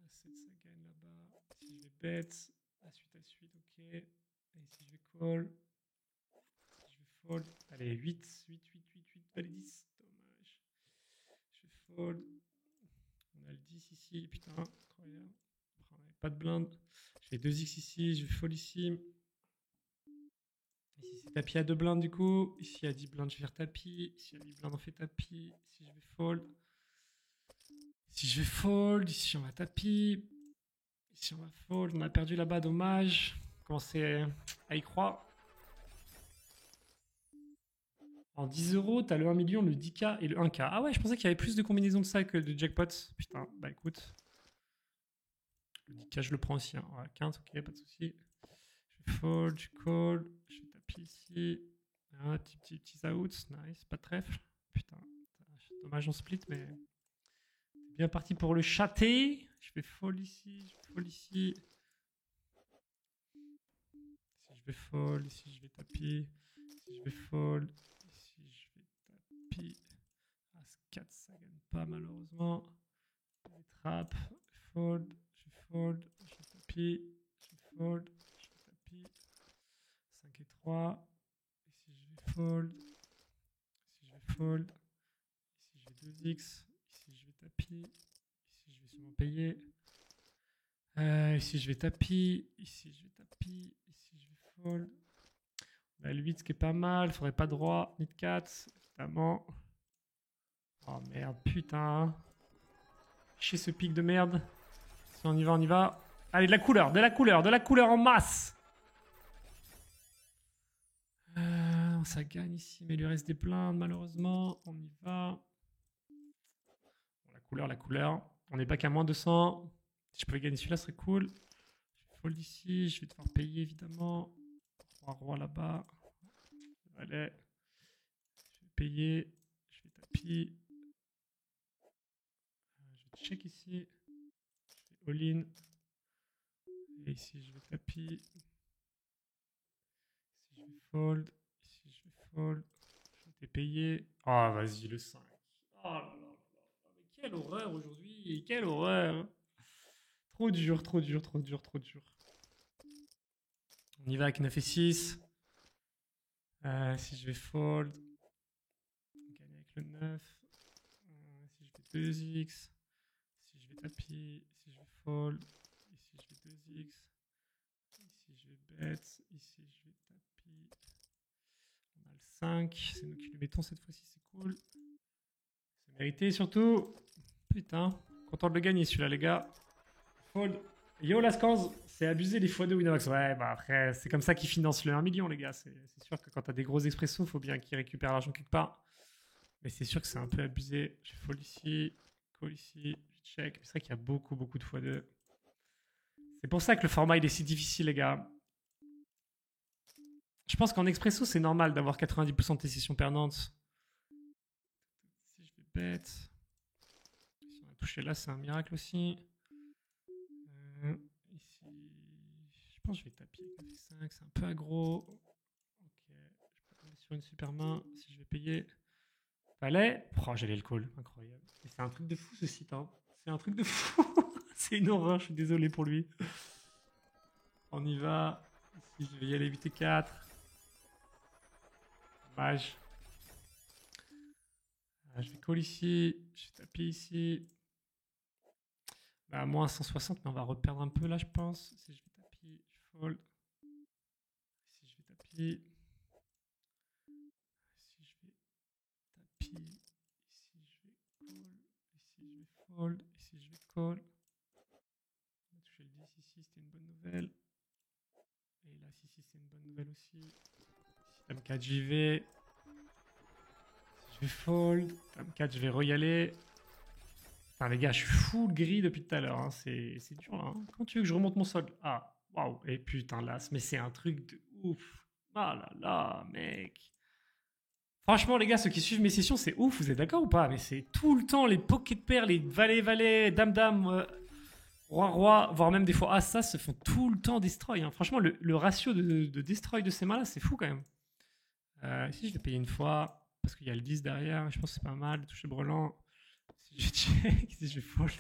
A7 ça gagne là-bas. Si je vais bet. À suite, ok. Et si je vais call. Si je vais fold. Allez, 8, 8, 8, 8, 8. Allez, 10. Dommage. Je vais fold. On a le 10 ici. Putain, incroyable. On n'avait pas de blinde. Je fais 2x ici. Je vais fold ici. Ici, c'est tapis à 2 blindes du coup. Ici, à 10 blindes, je vais faire tapis. Ici, à 8 blindes, on fait tapis. Ici, je vais fold. Ici, je vais fold. Ici, on va tapis. Ici, on va fold. On a perdu là-bas, dommage. Commencer à y croire. En 10 euros, t'as le 1 million, le 10K et le 1K. Ah ouais, je pensais qu'il y avait plus de combinaisons de ça que de jackpot. Putain, bah écoute. Le 10K, je le prends aussi. Hein. Ouais, 15, ok, pas de souci. Je vais fold, je call. Je vais tapis ici. Ah, petits outs, nice, pas de trèfle. Putain, dommage on split, mais bien parti pour le châter. Je vais fold ici, je vais fold ici. Si je vais fold, ici je vais tapis. Si je vais fold, ici je vais tapis. As-4, ça gagne pas malheureusement. Les trappes, fold, je fold, je tapis, je fold, je tapis. 5 et 3. Ici je vais fold. Ici je vais fold. Ici je vais 2x. Ici je vais tapis. Ici je vais sûrement payer. Ici je vais tapis. Ici je vais tapis. Ici je vais fold. On a le 8 ce qui est pas mal. Faudrait pas droit ni de 4 évidemment. Oh merde, putain. Chez ce pic de merde. Si on y va, on y va. Allez, de la couleur, de la couleur, de la couleur en masse. Ça gagne ici, mais il lui reste des blindes malheureusement. On y va. Bon, la couleur, la couleur. On n'est pas qu'à moins 200. Si je pouvais gagner celui-là, ce serait cool. Je vais fold ici. Je vais devoir payer évidemment. Roi là-bas. Allez. Je vais payer. Je vais tapis. Je vais check ici. Je vais all-in. Et ici, je vais tapis. Ici, je vais fold. Ici, je vais fold. Je vais payer. Ah, vas-y, le 5. Oh là là là là. Mais quelle horreur aujourd'hui. Quelle horreur. Trop dur, trop dur, trop dur, trop dur. On y va avec 9 et 6. Si je vais fold. On gagne avec le 9. Si je vais 2x. Si je vais tapis. Si je vais fold. Ici, je vais 2x. Ici, je vais bet. Ici, je vais tapis. On a le 5. C'est nous qui le mettons cette fois-ci. C'est cool. C'est mérité surtout. Putain. Content de le gagner celui-là, les gars. Fold. Yo, Lascans, c'est abusé les x2 Winamax. Ouais, bah après, c'est comme ça qu'ils financent le 1 million, les gars. C'est sûr que quand t'as des gros expressos, faut bien qu'ils récupèrent l'argent quelque part. Mais c'est sûr que c'est un peu abusé. Je fold ici, call ici, je check. C'est vrai qu'il y a beaucoup, beaucoup de x2. C'est pour ça que le format, il est si difficile, les gars. Je pense qu'en expresso, c'est normal d'avoir 90% de tes sessions perdantes. Si je vais bet. Si on a touché là, c'est un miracle aussi. pense que je vais taper avec F5, c'est un peu aggro. Ok, je peux tomber sur une super main si je vais payer. Valet. Oh, j'allais le call, incroyable. Et c'est un truc de fou ce site, hein. C'est un truc de fou. C'est une horreur, je suis désolé pour lui. On y va. Ici, je vais y aller 8 et 4. Dommage. Je vais call ici. Je vais taper ici. Bah, moins 160, mais on va reperdre un peu là, je pense. Si je vais taper, je fold. Si je vais taper. Si je vais taper. Ici, je vais call. Ici, je vais fold. Ici, je vais call. On a touché le 10 ici, c'était une bonne nouvelle. Et là, si, c'est une bonne nouvelle aussi. Ici, dame 4, j'y vais. Si je vais fold. Dame 4, je vais re-y-aller. Enfin, les gars, je suis full gris depuis tout à l'heure. Hein. C'est dur là. Hein. Quand tu veux que je remonte mon solde? Ah, waouh. Et putain, là, mais c'est un truc de ouf. Ah là là, mec. Franchement, les gars, ceux qui suivent mes sessions, c'est ouf. Vous êtes d'accord ou pas? Mais c'est tout le temps les pocket pairs, les valets, dame, roi, voire même des fois as, se font tout le temps destroy. Hein. Franchement, le ratio de destroy de ces mains-là, c'est fou quand même. Ici, je vais payer une fois parce qu'il y a le 10 derrière. Je pense que c'est pas mal de toucher le brelan. Si je check, ici je vais fold,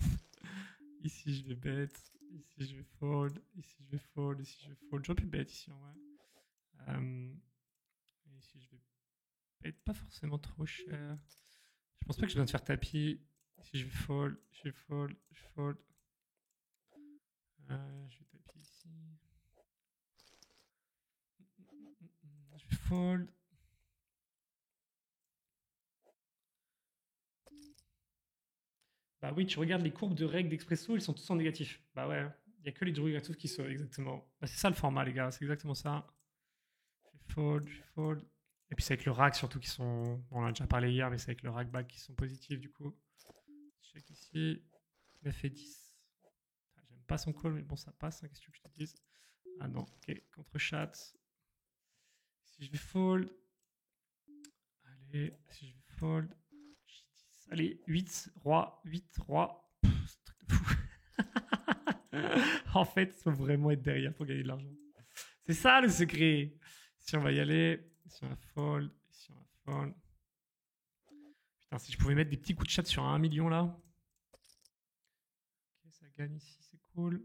ici je vais bet, ici je vais fold, ici je vais fold, ici je vais fold. J'aurais pu bet ici en vrai. Et ici je vais bet pas forcément trop cher. Je pense pas que je dois te faire tapis. Ici je vais fold, je vais fold, je fold. Je vais taper ici. Je vais fold. Bah oui, tu regardes les courbes de règles d'expresso, ils sont tous en négatif. Bah ouais, il n'y a que les négatifs qui sont exactement. Bah c'est ça le format, les gars, c'est exactement ça. Je fold, je fold. Et puis c'est avec le rack surtout qui sont. On en a déjà parlé hier, mais c'est avec le rack back qui sont positifs du coup. Check ici. 9 et 10. J'aime pas son call, mais bon, ça passe, hein, qu'est-ce que je te dise? Ah non, ok, contre chat. Si je vais fold. Allez, si je vais fold. Allez, 8, roi, 8, roi. C'est un truc de fou. En fait, il faut vraiment être derrière pour gagner de l'argent. C'est ça le secret. Si on va y aller, si on va fold, si on va fold. Putain, si je pouvais mettre des petits coups de chat sur un 1 million là. Ok, ça gagne ici, c'est cool.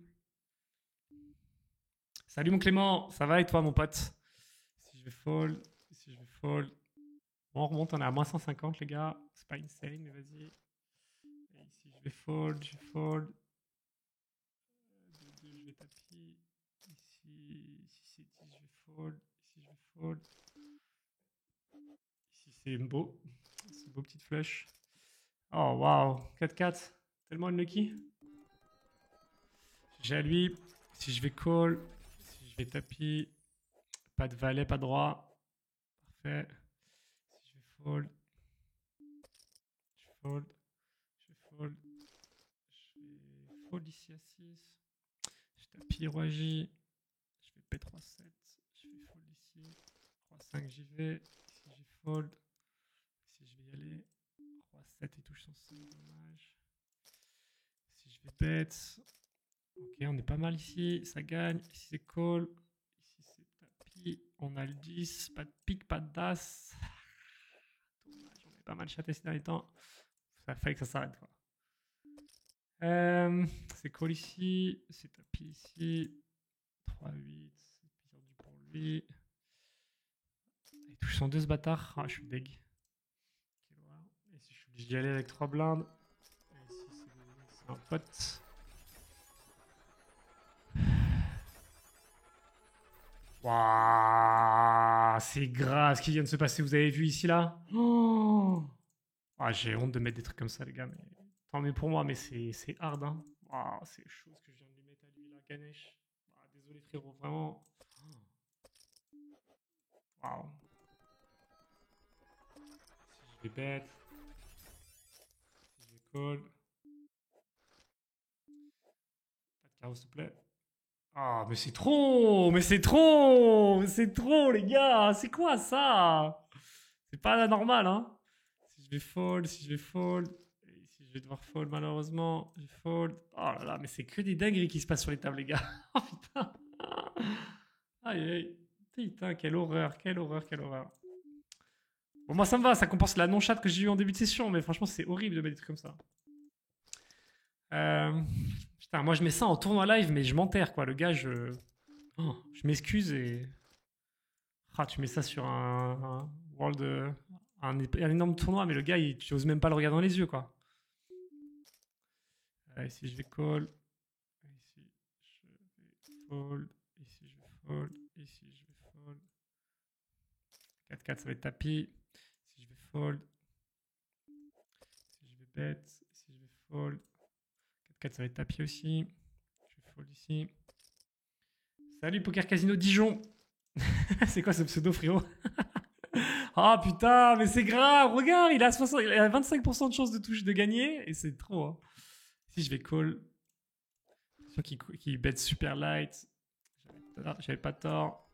Salut mon Clément, ça va et toi mon pote? Si je vais fold, si je vais fold. Bon, on remonte, on est à moins 150 les gars. C'est pas insane, mais vas-y. Et ici, je vais fold, je fold. 2, je vais taper. Ici, si c'est 10, je vais fold. Ici, je vais fold. Ici, c'est beau. C'est une beau petite flush. Oh, waouh. 4-4. Tellement unlucky. J'ai à lui. Si je vais call. Si je vais taper. Pas de valet, pas de roi. Parfait. Si je vais fold. Je fold. Je fold. Je vais fold ici à 6. Je tape roi J. Je vais P3-7. Je vais fold ici. Roi 5, j'y vais. Ici, j'ai fold. Ici, je vais y aller. Roi 7, il touche son 5, dommage. Si je vais bet. Ok, on est pas mal ici. Ça gagne. Ici, c'est call. Ici, c'est tapis. On a le 10. Pas de pique, pas d'as. Dommage, on est pas mal chaté ces derniers temps. Ça fait que ça s'arrête, quoi. C'est call ici. C'est tapis ici. 3-8. C'est perdu pour lui. Il touche son 2 ce bâtard. Ah, je suis deg. Et si je suis obligé d'y aller avec 3 blindes. Et ici, c'est un pote. Waouh, c'est grave ce qui vient de se passer. Vous avez vu ici là? Oh, ah, j'ai honte de mettre des trucs comme ça, les gars. Mais tant mieux pour moi, mais c'est hard. Hein. Waouh, c'est chaud ce que je viens de lui mettre à lui là, Ganesh. Ah, désolé frérot, vraiment. Waouh. Si je vais bet, si je vais call. Pas de carreau s'il te plaît. Ah, mais c'est trop! Mais c'est trop! Mais c'est trop, les gars! C'est quoi ça? C'est pas la normale, hein? Si je vais fold, si je vais fold. Et si je vais devoir fold, malheureusement, je fold. Oh là là, mais c'est que des dingueries qui se passent sur les tables, les gars. Oh putain! Aïe, aïe. Putain, quelle horreur, quelle horreur, quelle horreur. Bon, moi, ça me va, ça compense la non-chat que j'ai eu en début de session, mais franchement, c'est horrible de mettre des trucs comme ça. Euh... Putain, moi, je mets ça en tournoi live, mais je m'enterre, quoi. Le gars, je m'excuse et. Ah, tu mets ça sur un World. Un énorme tournoi, mais le gars, tu oses même pas le regarder dans les yeux, quoi. Ici, je vais call. Ici, je vais fold. Ici, je vais fold. Ici, je vais fold. 4-4, ça va être tapis. Ici, je vais fold. Ici, je vais bet. Ici, je vais fold. 4-4, ça va être tapis aussi. Je vais fold ici. Salut, Poker Casino Dijon. C'est quoi ce pseudo, frérot? Ah putain, mais c'est grave. Regarde, il a 25% de chance de touche de gagner. Et c'est trop. Hein. Si je vais call. Qui bet super light. J'avais pas tort.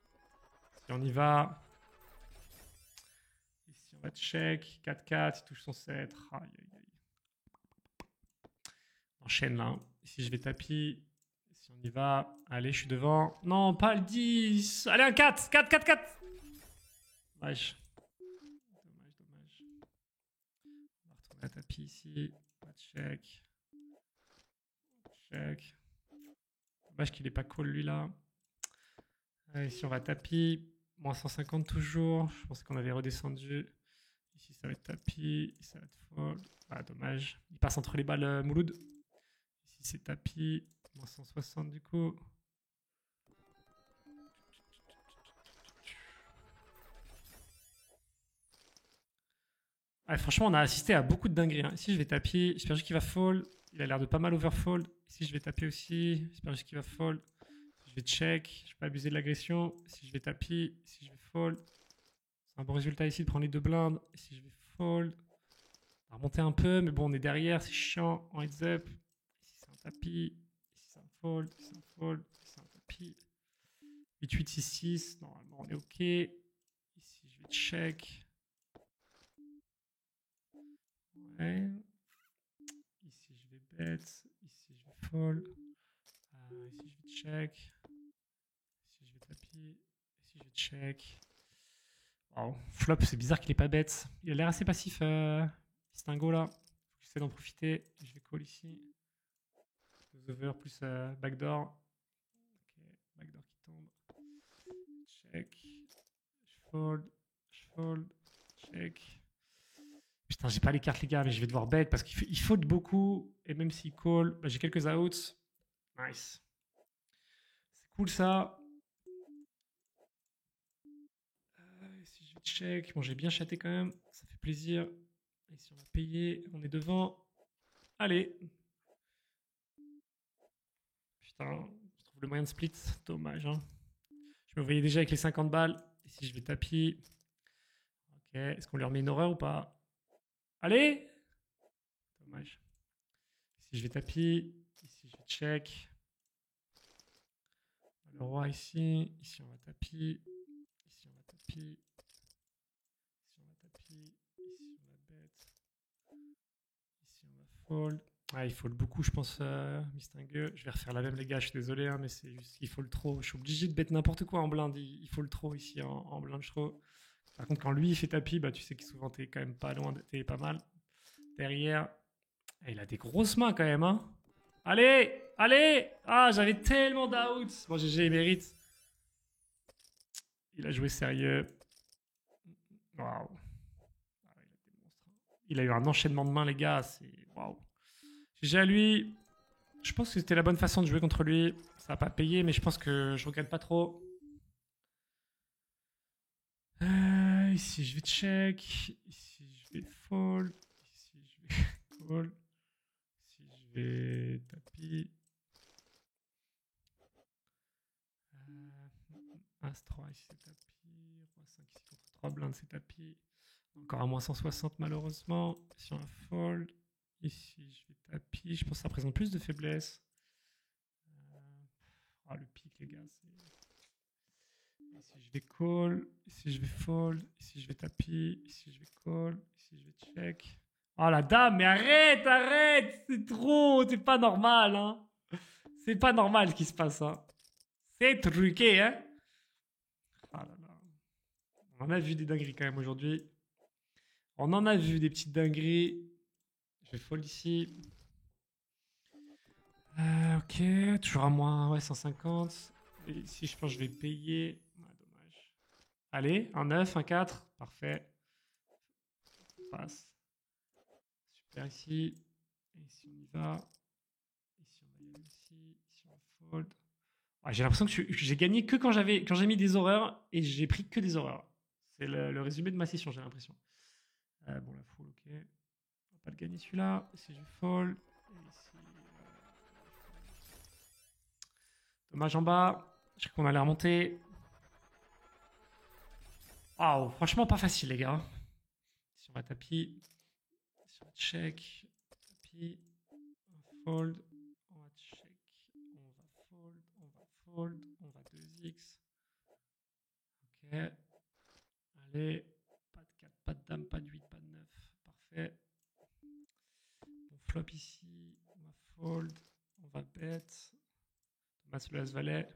Si on y va. Ici, on va check. 4-4, il touche son 7. Aïe, aïe, aïe. On enchaîne là. Hein. Ici, je vais tapis. Si on y va. Allez, je suis devant. Non, pas le 10. Allez, un 4. 4, 4, 4. Dommage. Dommage. On va retourner à tapis ici. Pas de check. Check. Dommage qu'il n'ait pas call lui là. Ici, on va tapis. Moins 150 toujours. Je pensais qu'on avait redescendu. Ici, ça va être tapis. Ici, ça va être fold. Ah, dommage. Il passe entre les balles, Mouloud. Ici, c'est tapis. Moins 160 du coup. Ah, franchement, on a assisté à beaucoup de dingueries. Hein. Ici, je vais tapis. J'espère juste qu'il va fold. Il a l'air de pas mal overfold. Ici, je vais taper aussi. J'espère juste qu'il va fold. Je vais check. Je vais pas abuser de l'agression. Si je vais tapis. Si je vais fold. C'est un bon résultat ici de prendre les deux blindes. Si je vais fold. On va remonter un peu, mais bon, on est derrière. C'est chiant en heads up. Ici, c'est un tapis. Ici, c'est un fold. Ici, c'est un fold. Ici, c'est un tapis. 8-8, 6-6. Normalement, on est OK. Ici, je vais check. Ouais. Ici, je vais bet. Ici, je vais fold. Ici, je vais check. Ici, je vais tapis. Ici, je vais check. Wow. Flop, c'est bizarre qu'il ait pas bête. Il a l'air assez passif, Distingo là. J'essaie d'en profiter. Je vais call ici. Over plus backdoor. Ok, backdoor qui tombe. Check. Je fold. Check. Putain, j'ai pas les cartes, les gars, mais je vais devoir bet parce qu'il fold beaucoup. Et même s'il call, bah, j'ai quelques outs. Nice. C'est cool ça. Si je check, bon, j'ai bien chaté quand même. Ça fait plaisir. Ici, on va payer. On est devant. Allez. Putain, je trouve le moyen de split. Dommage. Hein. Je me voyais déjà avec les 50 balles. Ici, je vais tapis. Ok. Est-ce qu'on lui remet une horreur ou pas? Allez. Dommage. Ici, je vais tapis. Ici, je vais check. Le roi ici. Ici, on va tapis. Ici, on va tapis. Ici, on va tapis. Ici, on va bet. Ici, on va fold. Ah, il fold beaucoup, je pense, Mistingueux. Je vais refaire la même, les gars. Je suis désolé, hein, mais c'est juste qu'il faut le trop. Je suis obligé de bet n'importe quoi en blinde. Il faut le trop ici en blinde trop. Par contre, quand lui il fait tapis, bah, tu sais que souvent t'es quand même pas loin, t'es pas mal. Derrière, il a des grosses mains quand même. Hein. Allez, allez. Ah, j'avais tellement d'outs. Bon, GG, il mérite. Il a joué sérieux. Waouh. Il a eu un enchaînement de mains, les gars. C'est waouh. GG à lui. Je pense que c'était la bonne façon de jouer contre lui. Ça n'a pas payé, mais je pense que je regrette pas trop. Ici, je vais check. Ici, je vais fold. Ici, je vais call. Ici, je vais tapis. As-3, ici, c'est tapis. Roi 5, ici, contre 3 blindes, c'est tapis. Encore à moins 160, malheureusement. Ici, on va fold. Ici, je vais tapis. Je pense que ça présente plus de faiblesse. Le pic, les gars, c'est... Ici, je vais call. Ici, je vais fold. Ici, je vais tapis. Ici, je vais call. Ici, je vais check. Oh, la dame, mais arrête. C'est trop. C'est pas normal, hein. C'est pas normal ce qui se passe, hein. C'est truqué, hein. Ah là là. On en a vu des dingueries quand même aujourd'hui. On en a vu des petites dingueries. Je vais fold ici. Ok, toujours à moins ouais, 150. Et ici, je pense que je vais payer. Ah, dommage. Allez, un 9, un 4. Parfait. On passe. Super ici. Et ici, on y va. Ici, on va y aller aussi. Ici, on va fold. Ah, j'ai l'impression que j'ai gagné que quand j'ai mis des horreurs et j'ai pris que des horreurs. C'est le résumé de ma session, j'ai l'impression. Bon, la full, ok. On va pas le gagner celui-là. Ici, je fold. Et ici, dommage en bas. Je crois qu'on allait remonter. Waouh, franchement, pas facile, les gars. Ici, on va tapis. Ici, on va check. Tapis. On va fold. On va check. On va fold. On va fold. On va 2x. Ok. Allez. Pas de 4, pas de dame, pas de 8, pas de 9. Parfait. On flop ici. On va fold. On va bet. Thomas le As-Valet.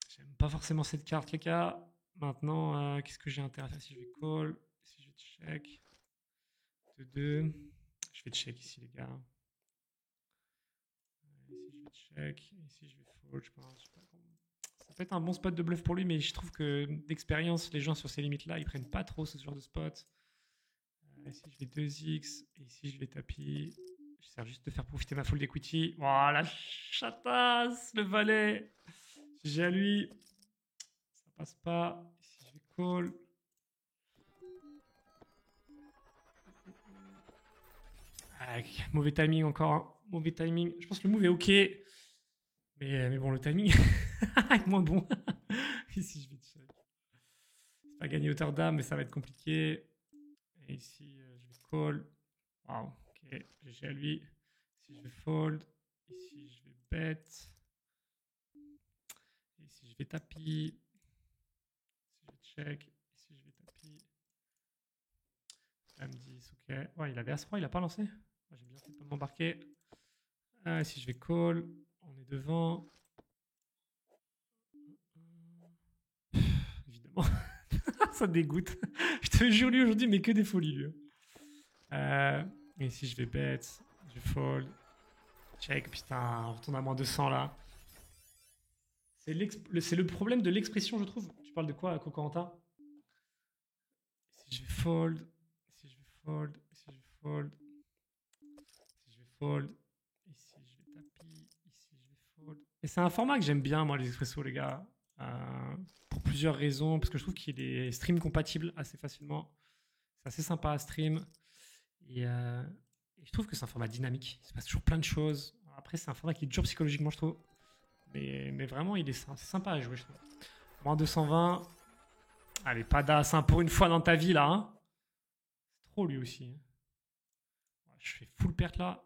J'aime pas forcément cette carte, les gars. Maintenant, qu'est-ce que j'ai intérêt à faire si je vais call? Si je vais check. 2-2. Je vais check ici, les gars. Ici, je vais check. Ici, je vais fold, je pense. Ça peut être un bon spot de bluff pour lui, mais je trouve que d'expérience, les gens sur ces limites-là, ils prennent pas trop ce genre de spot. Ici, je vais 2x. Et ici, je vais tapis. J'essaie juste de faire profiter ma fold equity. Voilà, chatasse, le valet. GG à lui. Ça passe pas. Ici, je vais call. Ah, mauvais timing encore. Hein. Mauvais timing. Je pense que le move est ok. Mais bon, le timing est moins bon. Ici, je vais check. C'est pas gagner hauteur d'âme, mais ça va être compliqué. Et ici, je vais call. Wow, ok. GG à lui. Ici, je vais fold. Ici, je vais bet. Ici, je vais tapis. Ici, je vais check. Ici, je vais tapis. Dame 10, ok. Ouais, il avait As-Roi, il a pas lancé. J'ai bien fait de pas m'embarquer. Ici, je vais call. On est devant. Évidemment. Ça dégoûte. Je te jure, lui, aujourd'hui, mais que des folies, lui. Et ici, je vais bet. Je fold. Check, putain, on retourne à moins 200 là. C'est le problème de l'expression, je trouve. Tu parles de quoi, Cocorantin? Si je vais fold, si je vais fold, si je vais fold, si je vais fold, ici je vais tapis, ici je vais fold. Et c'est un format que j'aime bien, moi, les expressos, les gars. Pour plusieurs raisons, parce que je trouve qu'il est stream compatible assez facilement. C'est assez sympa à stream. Et je trouve que c'est un format dynamique. Il se passe toujours plein de choses. Après, c'est un format qui est dur psychologiquement, je trouve. Mais vraiment, c'est sympa à jouer, je trouve. Moins 220. Allez, pas d'as hein, pour une fois dans ta vie, là. Hein. C'est trop, lui aussi. Hein. Je fais full perte, là.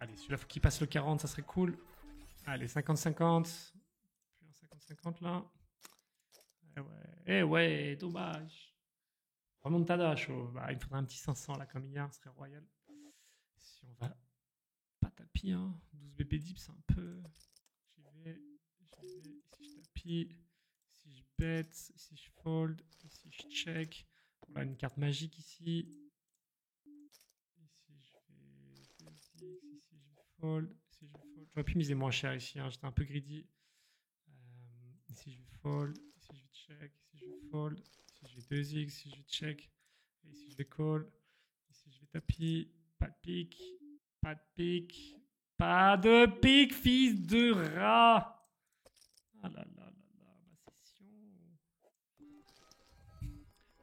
Allez, celui-là, faut qu'il passe le 40, ça serait cool. Allez, 50-50. Plus un 50-50, là. Eh ouais, dommage. Remontada, chaud. Bah, il me faudrait un petit 500, là, comme hier, ce serait royal. Si on va pas tapis, hein. 12 BP deep, c'est un peu... J'y vais. Ici, je tapis. Ici, je bet. Ici, je fold. Ici, je check. On a une carte magique ici. Ici, je fais 2x. Ici, je vais fold. Ici, je vais fold. J'aurais pu miser moins cher ici. Hein. J'étais un peu greedy. Ici, je vais fold. Ici, je vais check. Ici, je vais fold. Ici, je vais 2x. Ici, je vais check. Et ici, je vais call. Ici, je vais tapis. Pas de pique. Pas de pique. Pas de pique, fils de rat. Ah là là là là, ma session.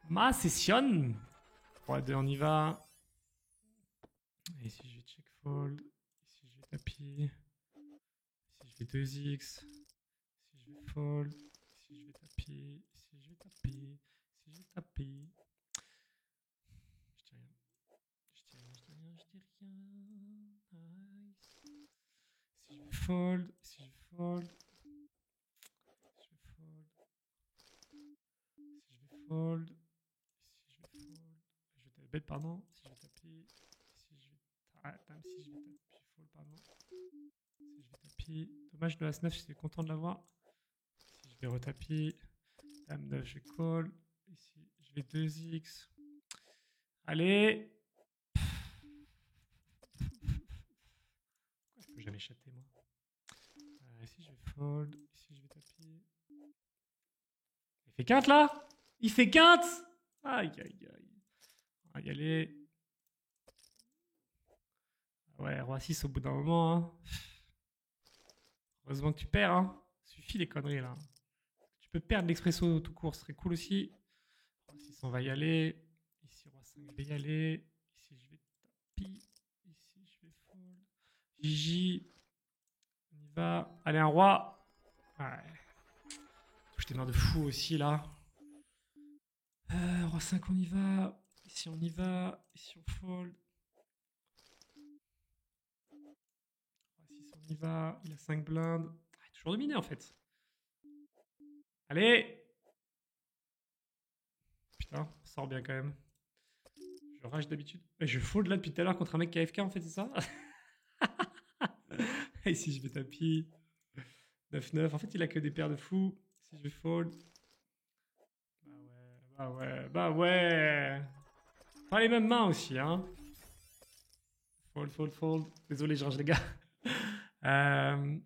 Ma session. 3-2, on y va. Et ici, je vais check fold. Ici, je vais tapis. Ici, je vais 2x. Ici, je vais fold. Ici, je vais tapis. Ici, je vais tapis. Ici, je vais tapis. Je dis rien. Je dis rien, je dis rien, je dis rien. Nice. Ici, je vais fold. Ici, je vais fold. Je vais fold. Si je vais fold. Si je vais fold. Je vais bet, pardon. Si je vais tapis. Si je vais. Ah, si je vais tapis, fold, pardon. Si je vais tapis. Dommage, le As-9, j'étais content de l'avoir. Si je vais retapis. Dame 9, je vais call. Ici, je vais 2x. Allez. Pourquoi je peux jamais chatter, moi? Ici, je vais fold. Ici, je vais tapis. Il fait quinte, là? Il fait quinte! Aïe, aïe, aïe. On va y aller. Ouais, roi 6 au bout d'un moment. Hein. Heureusement que tu perds. Hein. Suffit les conneries, là. Tu peux perdre l'expresso tout court, ce serait cool aussi. Roi 6, on va y aller. Ici, roi 5, je vais y aller. Ici, je vais tapis. Ici, je vais fold. Gigi. On y va. Allez, un roi. Ouais. Touche tes mains de fou aussi, là. Roi 5, on y va. Ici, on y va. Ici, on fold. Roi 6, on y va. Il a 5 blindes. Ah, toujours dominé, en fait. Allez. Putain, on sort bien quand même. Je rage d'habitude. Je fold là depuis tout à l'heure contre un mec qui a AFK, en fait, c'est ça? Et si je vais tapis 9-9. En fait, il a que des paires de fous. Si je vais fold. Bah ouais, bah ouais, bah ouais. Pas les mêmes mains aussi, hein. Fold, fold, fold. Désolé, je rage les gars. Heureusement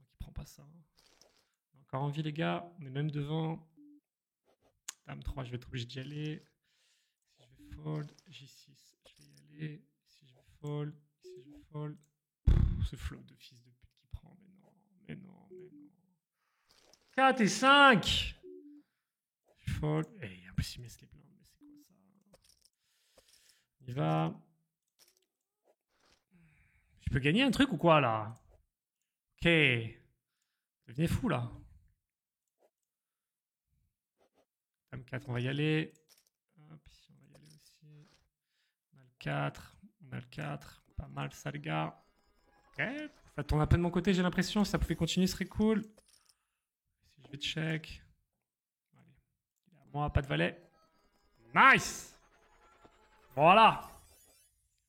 qu'il prend pas ça. On a encore envie, les gars. On est même devant. Dame 3, je vais être obligé d'y aller. Si je vais fold. J6, je vais y aller. Si je vais fold. Ici, je vais fold. Ce flop de fils de pute qui prend. Mais non, mais non, mais non. 4 et 5. Je fold. Et en plus, il met les blindes. Mais c'est quoi ça? On y va. Je peux gagner un truc ou quoi là? Ok. Devenez fou là. Dame 4, on va y aller. Hop, ici, on va y aller aussi. On a le 4. On a le 4. Pas mal ça, les gars. Ok. Ça tourne un peu de mon côté, j'ai l'impression. Si ça pouvait continuer, ce serait cool. Si je vais check. Allez. Il est à moi, pas de valet. Nice! Voilà!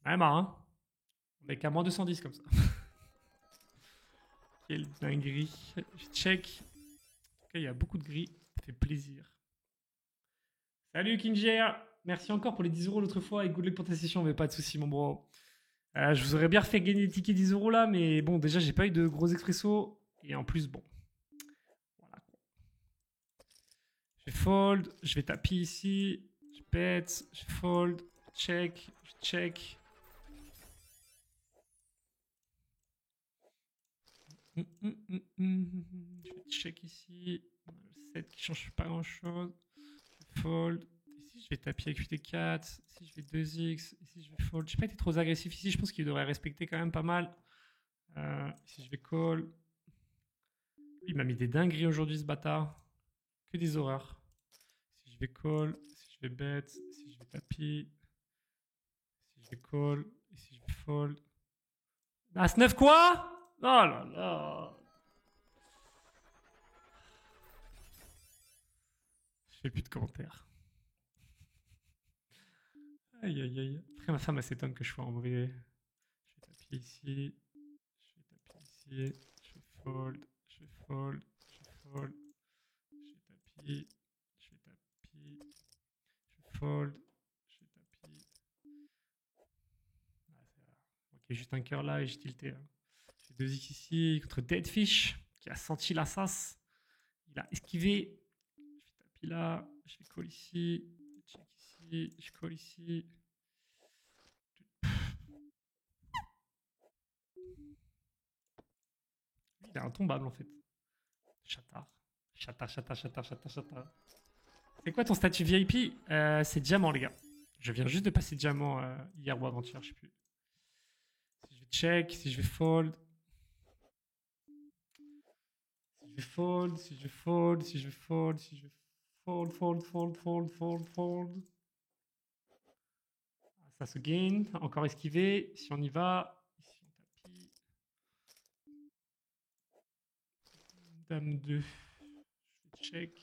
Ouais, hein. On est qu'à moins 210 comme ça. Quelle dinguerie. Je check. En tout cas, il y a beaucoup de gris. Ça fait plaisir. Salut Kinjer. Merci encore pour les 10 € l'autre fois et good luck pour ta session, mais pas de soucis, mon bro. Je vous aurais bien fait gagner des tickets 10 € là, mais bon, déjà, j'ai pas eu de gros expresso. Et en plus, bon. Voilà. Je vais fold. Je vais tapis ici. Je pète. Je fold. Check. Je check. Je vais check ici. On a le 7 qui change pas grand chose. Je fold. Ici, je vais taper avec UT4. Ici, je vais 2x. Ici, je vais fold. Je n'ai pas été trop agressif ici. Je pense qu'il devrait respecter quand même pas mal. Ici, je vais call. Il m'a mis des dingueries aujourd'hui, ce bâtard. Que des horreurs. Si je vais call. Si je vais bet. Si je vais tapis. Si je vais call. Ici, je vais fold. As 9 quoi? Oh là là. Je fais plus de commentaires. Aïe aïe aïe. Après, ma femme, elle s'étonne que je sois en mauvais. Je vais taper ici. Je vais taper ici. Je vais fold. Je vais fold. Je vais fold. Je vais taper. Je vais taper. Je vais fold. Je vais taper. Ok, juste un cœur là et j'ai tilté. Hein. J'ai 2x ici contre Deadfish qui a senti la sas. Il a esquivé. Je vais taper là. Je vais call ici. Je check ici. Je call ici. Il est intombable en fait. Chatard. Chata, chata, chata, chata, chata. C'est quoi ton statut VIP? C'est diamant, les gars. Je viens juste de passer diamant hier ou avant-hier, je sais plus. Si je vais check, si je vais fold. Si je vais fold, si je vais fold, si je vais fold, si je vais fold, fold, fold, fold, fold, fold. Ça se gain. Encore esquivé. Si on y va. Ici, on tapis. Dame 2. Je vais check.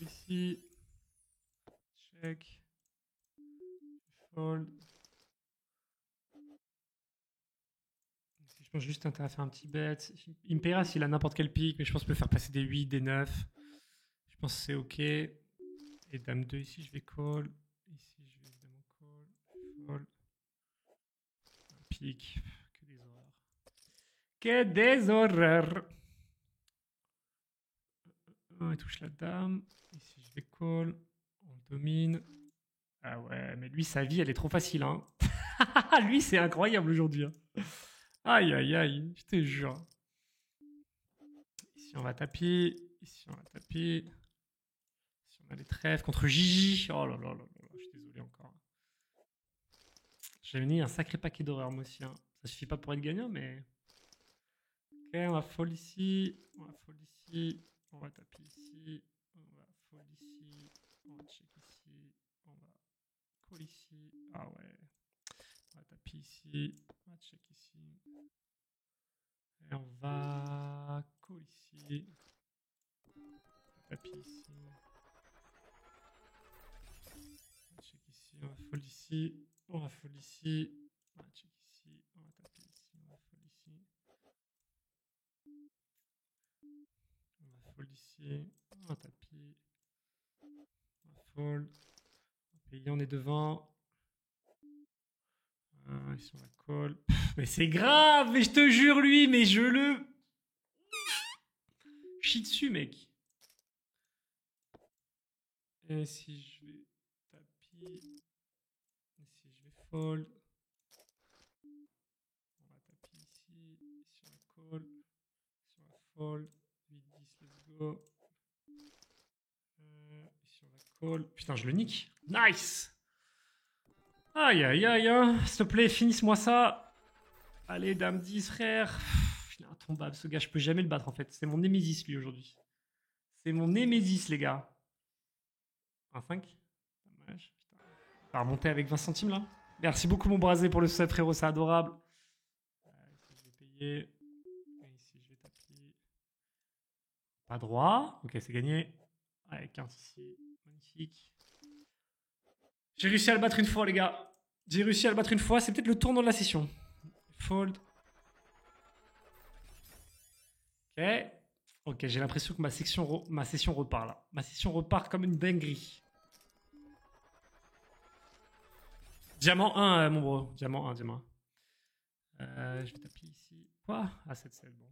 ici. Check. Fold. Ici, je pense juste intérêt à faire un petit bet. Il me paiera s'il a n'importe quel pic, mais je pense que je peux faire passer des 8, des 9. Je pense que c'est ok. Et dame 2 ici, je vais call. Ici, je vais évidemment call. Fold. Un pic. Que des horreurs. Que des horreurs. Il touche la dame. Ici, je vais call. On domine. Ah ouais, mais lui, sa vie, elle est trop facile. Hein. Lui, c'est incroyable aujourd'hui. Hein. Aïe, aïe, aïe, je te jure. Ici, on va taper. Ici, on va taper. Ici, on a les trèfles contre Gigi. Oh là là là là, je suis désolé encore. J'ai mis un sacré paquet d'horreurs, moi aussi. Hein. Ça suffit pas pour être gagnant, mais... Ok, on va fold ici. On va fold ici. On va taper ici. On va fold ici. On va check ici. On va call ici. Ah ouais. On va taper ici. On va check ici. Et on va call ici. Tapis ici. On va check ici. On va fold ici. On va fold ici. On va check ici. On va taper ici. On va fold ici. On va fold ici. On va taper. On va fold. On va payer. On est devant. Ici on va call. Mais c'est grave, mais je te jure lui, mais je le chie dessus, mec. Et si je vais taper, ici je vais fold. On va taper ici, ici on va call, ici on va fold. 8, 10, let's go. Ici on va call. Putain, je le nique. Nice. Aïe aïe aïe, hein. S'il te plaît, finisse-moi ça. Allez, dame 10, frère. Il est intombable, ce gars, je peux jamais le battre en fait. C'est mon némésis lui aujourd'hui. C'est mon némésis, les gars. Un 5. Dommage. Putain. On va remonter avec 20 centimes là. Merci beaucoup, mon brasé, pour le sub, frérot, c'est adorable. Ici, je vais payer. Et ici, je vais taper. Pas droit. Ok, c'est gagné. Avec 15 ici. Magnifique. J'ai réussi à le battre une fois, les gars. J'ai réussi à le battre une fois. C'est peut-être le tournant de la session. Fold. Ok. Ok, j'ai l'impression que ma session repart là. Ma session repart comme une dinguerie. Diamant 1, mon bro. Diamant 1, diamant 1. Je vais taper ici. Quoi? Ah, 7-7, bon.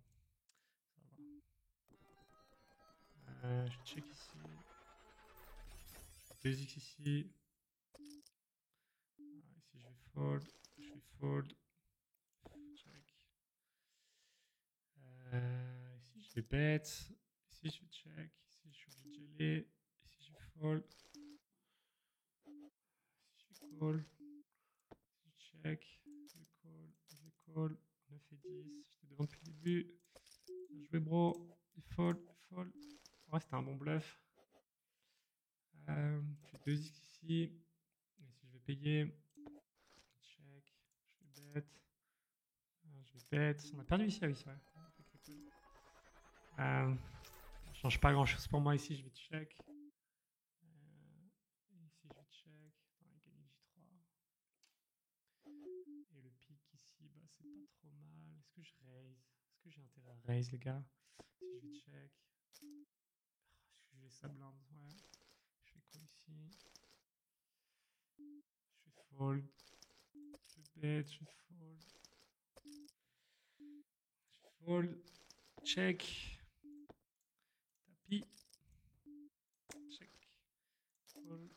Ça va. Je check ici. 2x ici. Ici, je vais fold. Je vais fold. Check. Ici, je vais bet. Ici, je vais check. Ici, je suis obligé de geler. Ici, je vais fold. Ici, je vais call. Ici, je check. Je vais call. Je vais call. 9 et 10. J'étais devant depuis le début. Je vais bro. Il fold. Fold. Ouais, c'était un bon bluff. Je fais 2x ici. Ici, je vais payer. Check. Je vais bet. Je vais bet. On a perdu ici, ah oui, c'est vrai. Ça change pas grand chose pour moi ici, je vais check. Ici, je vais check. On va gagner J3. Et le pic ici, bah, c'est pas trop mal. Est-ce que je raise? Est-ce que j'ai intérêt à raise, les gars? Si je vais check. Est-ce que je vais ça blinde? Ouais. Je vais call ici. Je vais fold. Je vais bet, je vais fold. Je vais fold. Check. Tapis. Check. Fold.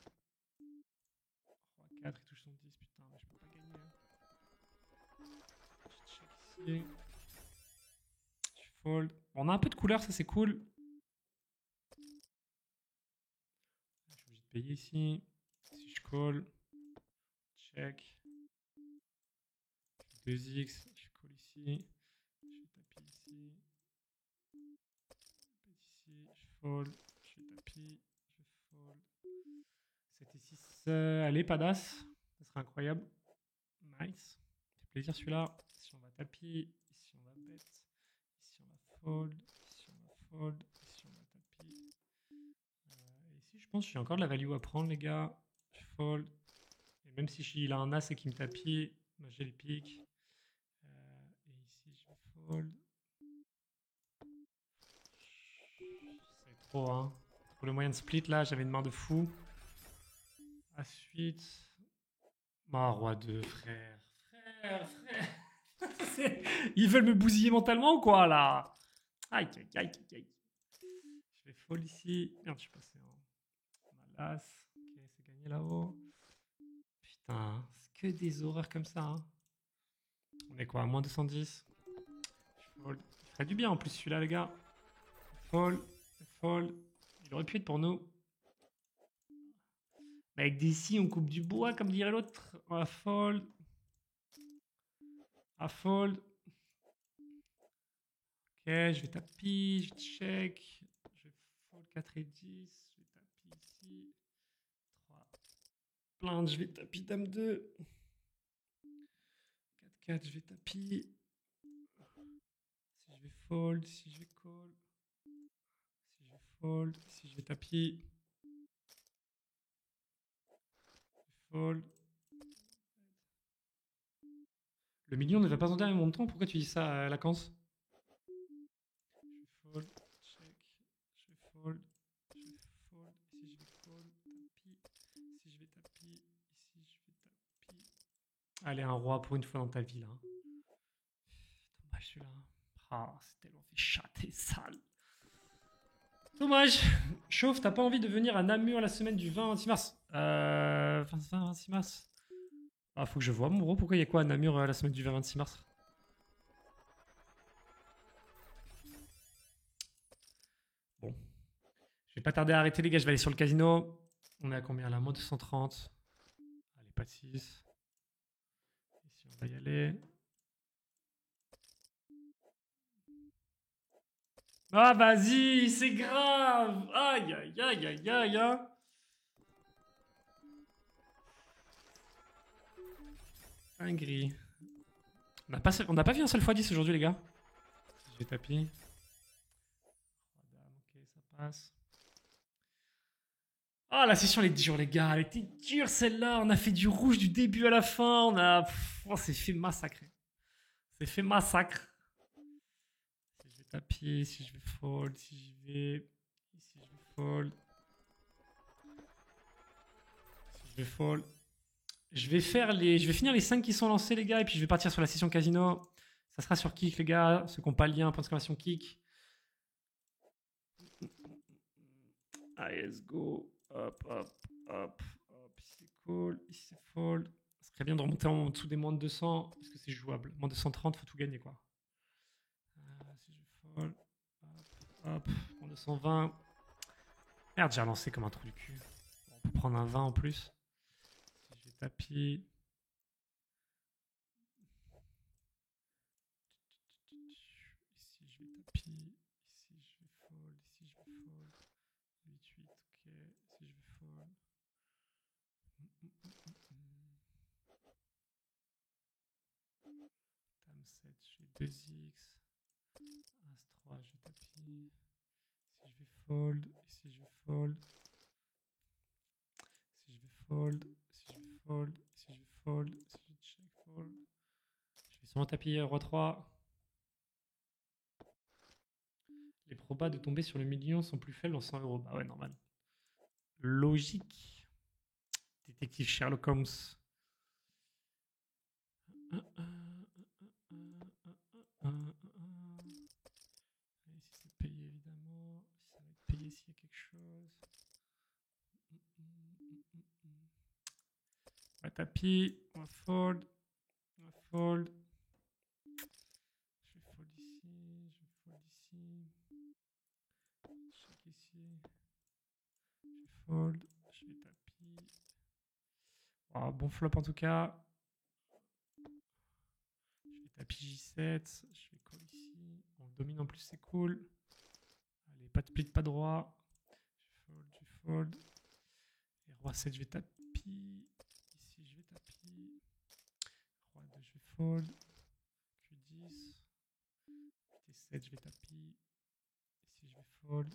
Roi 4, il touche son 10, putain, mais je peux pas gagner. Hein. Je check ici. Je fold. Bon, on a un peu de couleur, ça c'est cool. Je suis obligé de payer ici. Si je call. Check. 2x. Je call ici. Je vais taper ici. Ici. Je fold. Je vais taper. Je fold. 7 et 6. Allez, pas d'as. Ça serait incroyable. Nice. Ça fait plaisir celui-là. Ici on va taper. Ici on va bet. Ici on va fold. Ici on va fold. Ici on va taper. Et ici pense que j'ai encore de la value à prendre, les gars. Je fold. Et même si il a un as et qu'il me tapis, moi j'ai les piques. Et ici, je vais fold. C'est trop, hein. Pour le moyen de split, là, j'avais une main de fou. À suite. Ah, roi 2, frère. Frère. Ils veulent me bousiller mentalement ou quoi, là? Aïe, aïe, aïe, aïe. Je vais fold ici. Merde, je suis passé en malas. Ok, c'est gagné là-haut. Putain, c'est que des horreurs comme ça, hein. On est quoi, à moins 210? Fold. Il ferait du bien en plus celui-là, les gars. Fold. Fold. Il aurait pu être pour nous. Mais avec des si, on coupe du bois, comme dirait l'autre. On va fold. À fold. Ok, je vais tapis, je check. Je vais fold 4 et 10. Je vais tapis ici. 3. Plainte, je vais tapis dame 2. 4-4, je vais tapis. Si je vais fold, si je vais call. Si je vais fold, si je vais tapis. Fold. Le million ne va pas en mon temps. Pourquoi tu dis ça, Lacanze? Je fold, check. Je fold. Je fold. Ici, je vais call. Tapis. Si je vais tapis. Ici, je vais tapis. Allez, un roi pour une fois dans ta vie, là. Dommage, celui-là. Ah, c'est tellement fait chatter, sale. Dommage. Chauve, t'as pas envie de venir à Namur la semaine du 20-26 mars 26 mars. Ah, faut que je vois, mon gros. Pourquoi il y a quoi à Namur la semaine du 20-26 mars? Bon. Je vais pas tarder à arrêter, les gars. Je vais aller sur le casino. On est à combien là? Moins 230. Allez, pas de 6. Ici, on va y aller. Ah, vas-y, c'est grave. Aïe, aïe, aïe, aïe, aïe, aïe. Dinguerie. On n'a pas vu un seul x10 aujourd'hui, les gars. Je vais tapis. Ok, ça passe. Ah, la session, elle est dure, les gars. Elle était dure, celle-là. On a fait du rouge du début à la fin. On s'est fait massacrer. C'est fait massacre. Si je vais tapis, si je vais fold, si j'y vais. Ici, je vais fold. Si je vais fold. Je vais finir les 5 qui sont lancés, les gars, et puis je vais partir sur la session casino. Ça sera sur kick, les gars. Ceux qui n'ont pas le lien, point d'exclamation kick. Allez, let's go. Hop, hop, hop, hop. Ici c'est cool, ici c'est fold. Ce serait bien de remonter en dessous des moins de 200, parce que c'est jouable. Moins de 130, faut tout gagner, quoi. Si je fold, hop, hop, moins de 120. Merde, j'ai relancé comme un trou du cul. Bon, on peut prendre un 20 en plus. Si je vais tapis. Ici, je vais tapis. Ici, je vais fold. Ici, je vais fold. 8-8, ok. Si je vais fold. Dame 7, j'ai 2x. As 3, je vais tapis. Si je vais fold. Ici, je vais fold. Si je vais fold. Si je vais fold. Si je vais fold. Si je check fold. Je vais sûrement tapis roi 3. Les probas de tomber sur le million sont plus faibles en 100 euros. Bah ouais, normal. Logique. Détective Sherlock Holmes. Et si c'est payé, évidemment. Si ça va être payé s'il y a quelque chose. On va tapis. On va fold. On va fold. Je vais fold ici. Je vais fold ici. Check ici. Je vais fold. Je vais tapis. Oh, bon flop en tout cas. Je vais tapis J7. Je vais call ici. On domine en plus, c'est cool. Allez, pas de split, pas de roi. Je fold. Et roi 7, je vais tapis. Ici, je vais tapis. Roi 2, je vais fold. Q10. T7, je vais tapis. Ici, je vais fold.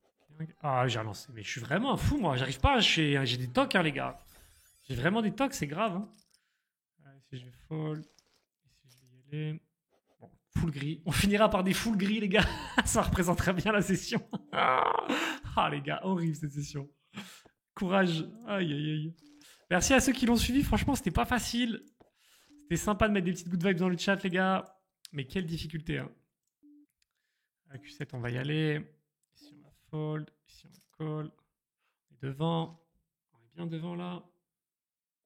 Ok, Ah, j'ai relancé. Mais je suis vraiment un fou, moi. J'arrive pas. J'ai des tocs, hein, les gars. J'ai vraiment des tocs, c'est grave. Hein. Si je vais fold. Ici, je vais y aller. Bon, full gris. On finira par des full gris, les gars. Ça représente très bien la session. Ah, les gars, horrible cette session. Courage. Aïe, aïe, aïe. Merci à ceux qui l'ont suivi. Franchement, c'était pas facile. C'était sympa de mettre des petites good vibes dans le chat, les gars. Mais quelle difficulté. Hein. À Q7, on va y aller. Ici, on va fold. Ici, on va call. On est devant. On est bien devant là.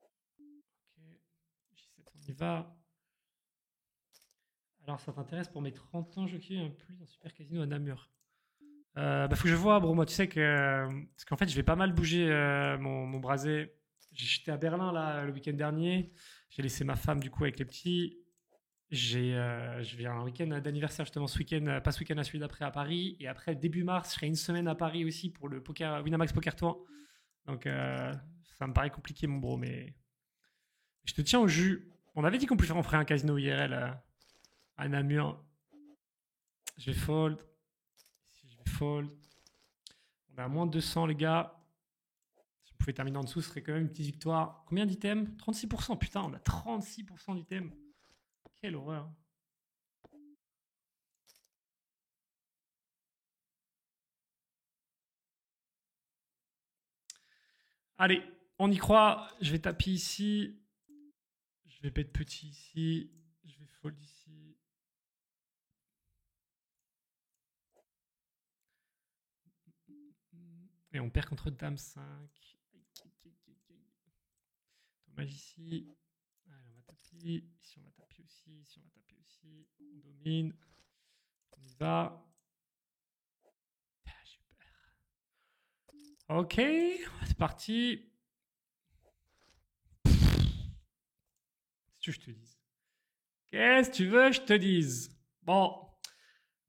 Ok. J7, on y va. Alors, ça t'intéresse pour mes 30 ans, Jockey, un plus un super casino à Namur. Faut que je vois, bro. Moi, tu sais que. Parce qu'en fait, je vais pas mal bouger mon brasé. J'étais à Berlin là le week-end dernier. J'ai laissé ma femme du coup avec les petits. Je vais un week-end d'anniversaire justement ce week-end, pas ce week-end, à celui d'après à Paris. Et après, début mars, je serai une semaine à Paris aussi pour le poker, Winamax Poker Tour. Donc, ça me paraît compliqué, mon bro, mais je te tiens au jus. On avait dit qu'on pouvait faire, on ferait un casino IRL à Namur. Je vais fold. Ici, je vais fold. On est à moins de 200, les gars. Si on pouvait terminer en dessous, ce serait quand même une petite victoire. Combien d'items? 36%. Putain, on a 36% d'items. Quelle horreur. Allez, on y croit. Je vais taper ici. Je vais bet petit ici. Je vais fold ici. Et on perd contre Dame 5. Dommage ici. Allez, on va taper. Ici, on va taper aussi. Ici, on va taper aussi. On domine. On y va. Ah, super. Ok, c'est parti. Qu'est-ce que je te dise? Qu'est-ce que tu veux que je te dise? Bon,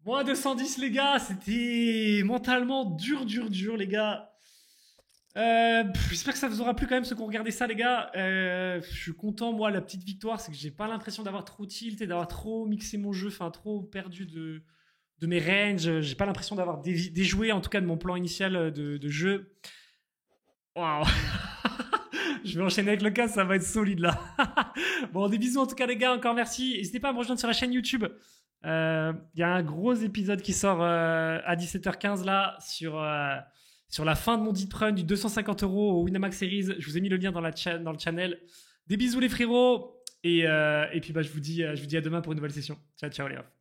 moins 210 les gars, c'était mentalement dur, dur, dur les gars. J'espère que ça vous aura plu quand même ceux qui ont regardé ça les gars. Je suis content moi, la petite victoire, c'est que j'ai pas l'impression d'avoir trop tilt et d'avoir trop mixé mon jeu, enfin trop perdu de mes ranges. J'ai pas l'impression d'avoir déjoué en tout cas de mon plan initial de jeu. Waouh. Je vais enchaîner avec le cas, ça va être solide là. Bon, des bisous en tout cas les gars, encore merci. N'hésitez pas à me rejoindre sur la chaîne YouTube. Il y a un gros épisode qui sort à 17h15 là sur la fin de mon deep run du 250 € au Winamax Series. Je vous ai mis le lien dans le channel. Des bisous les frérots. Et puis je vous dis à demain pour une nouvelle session. Ciao, ciao les gars.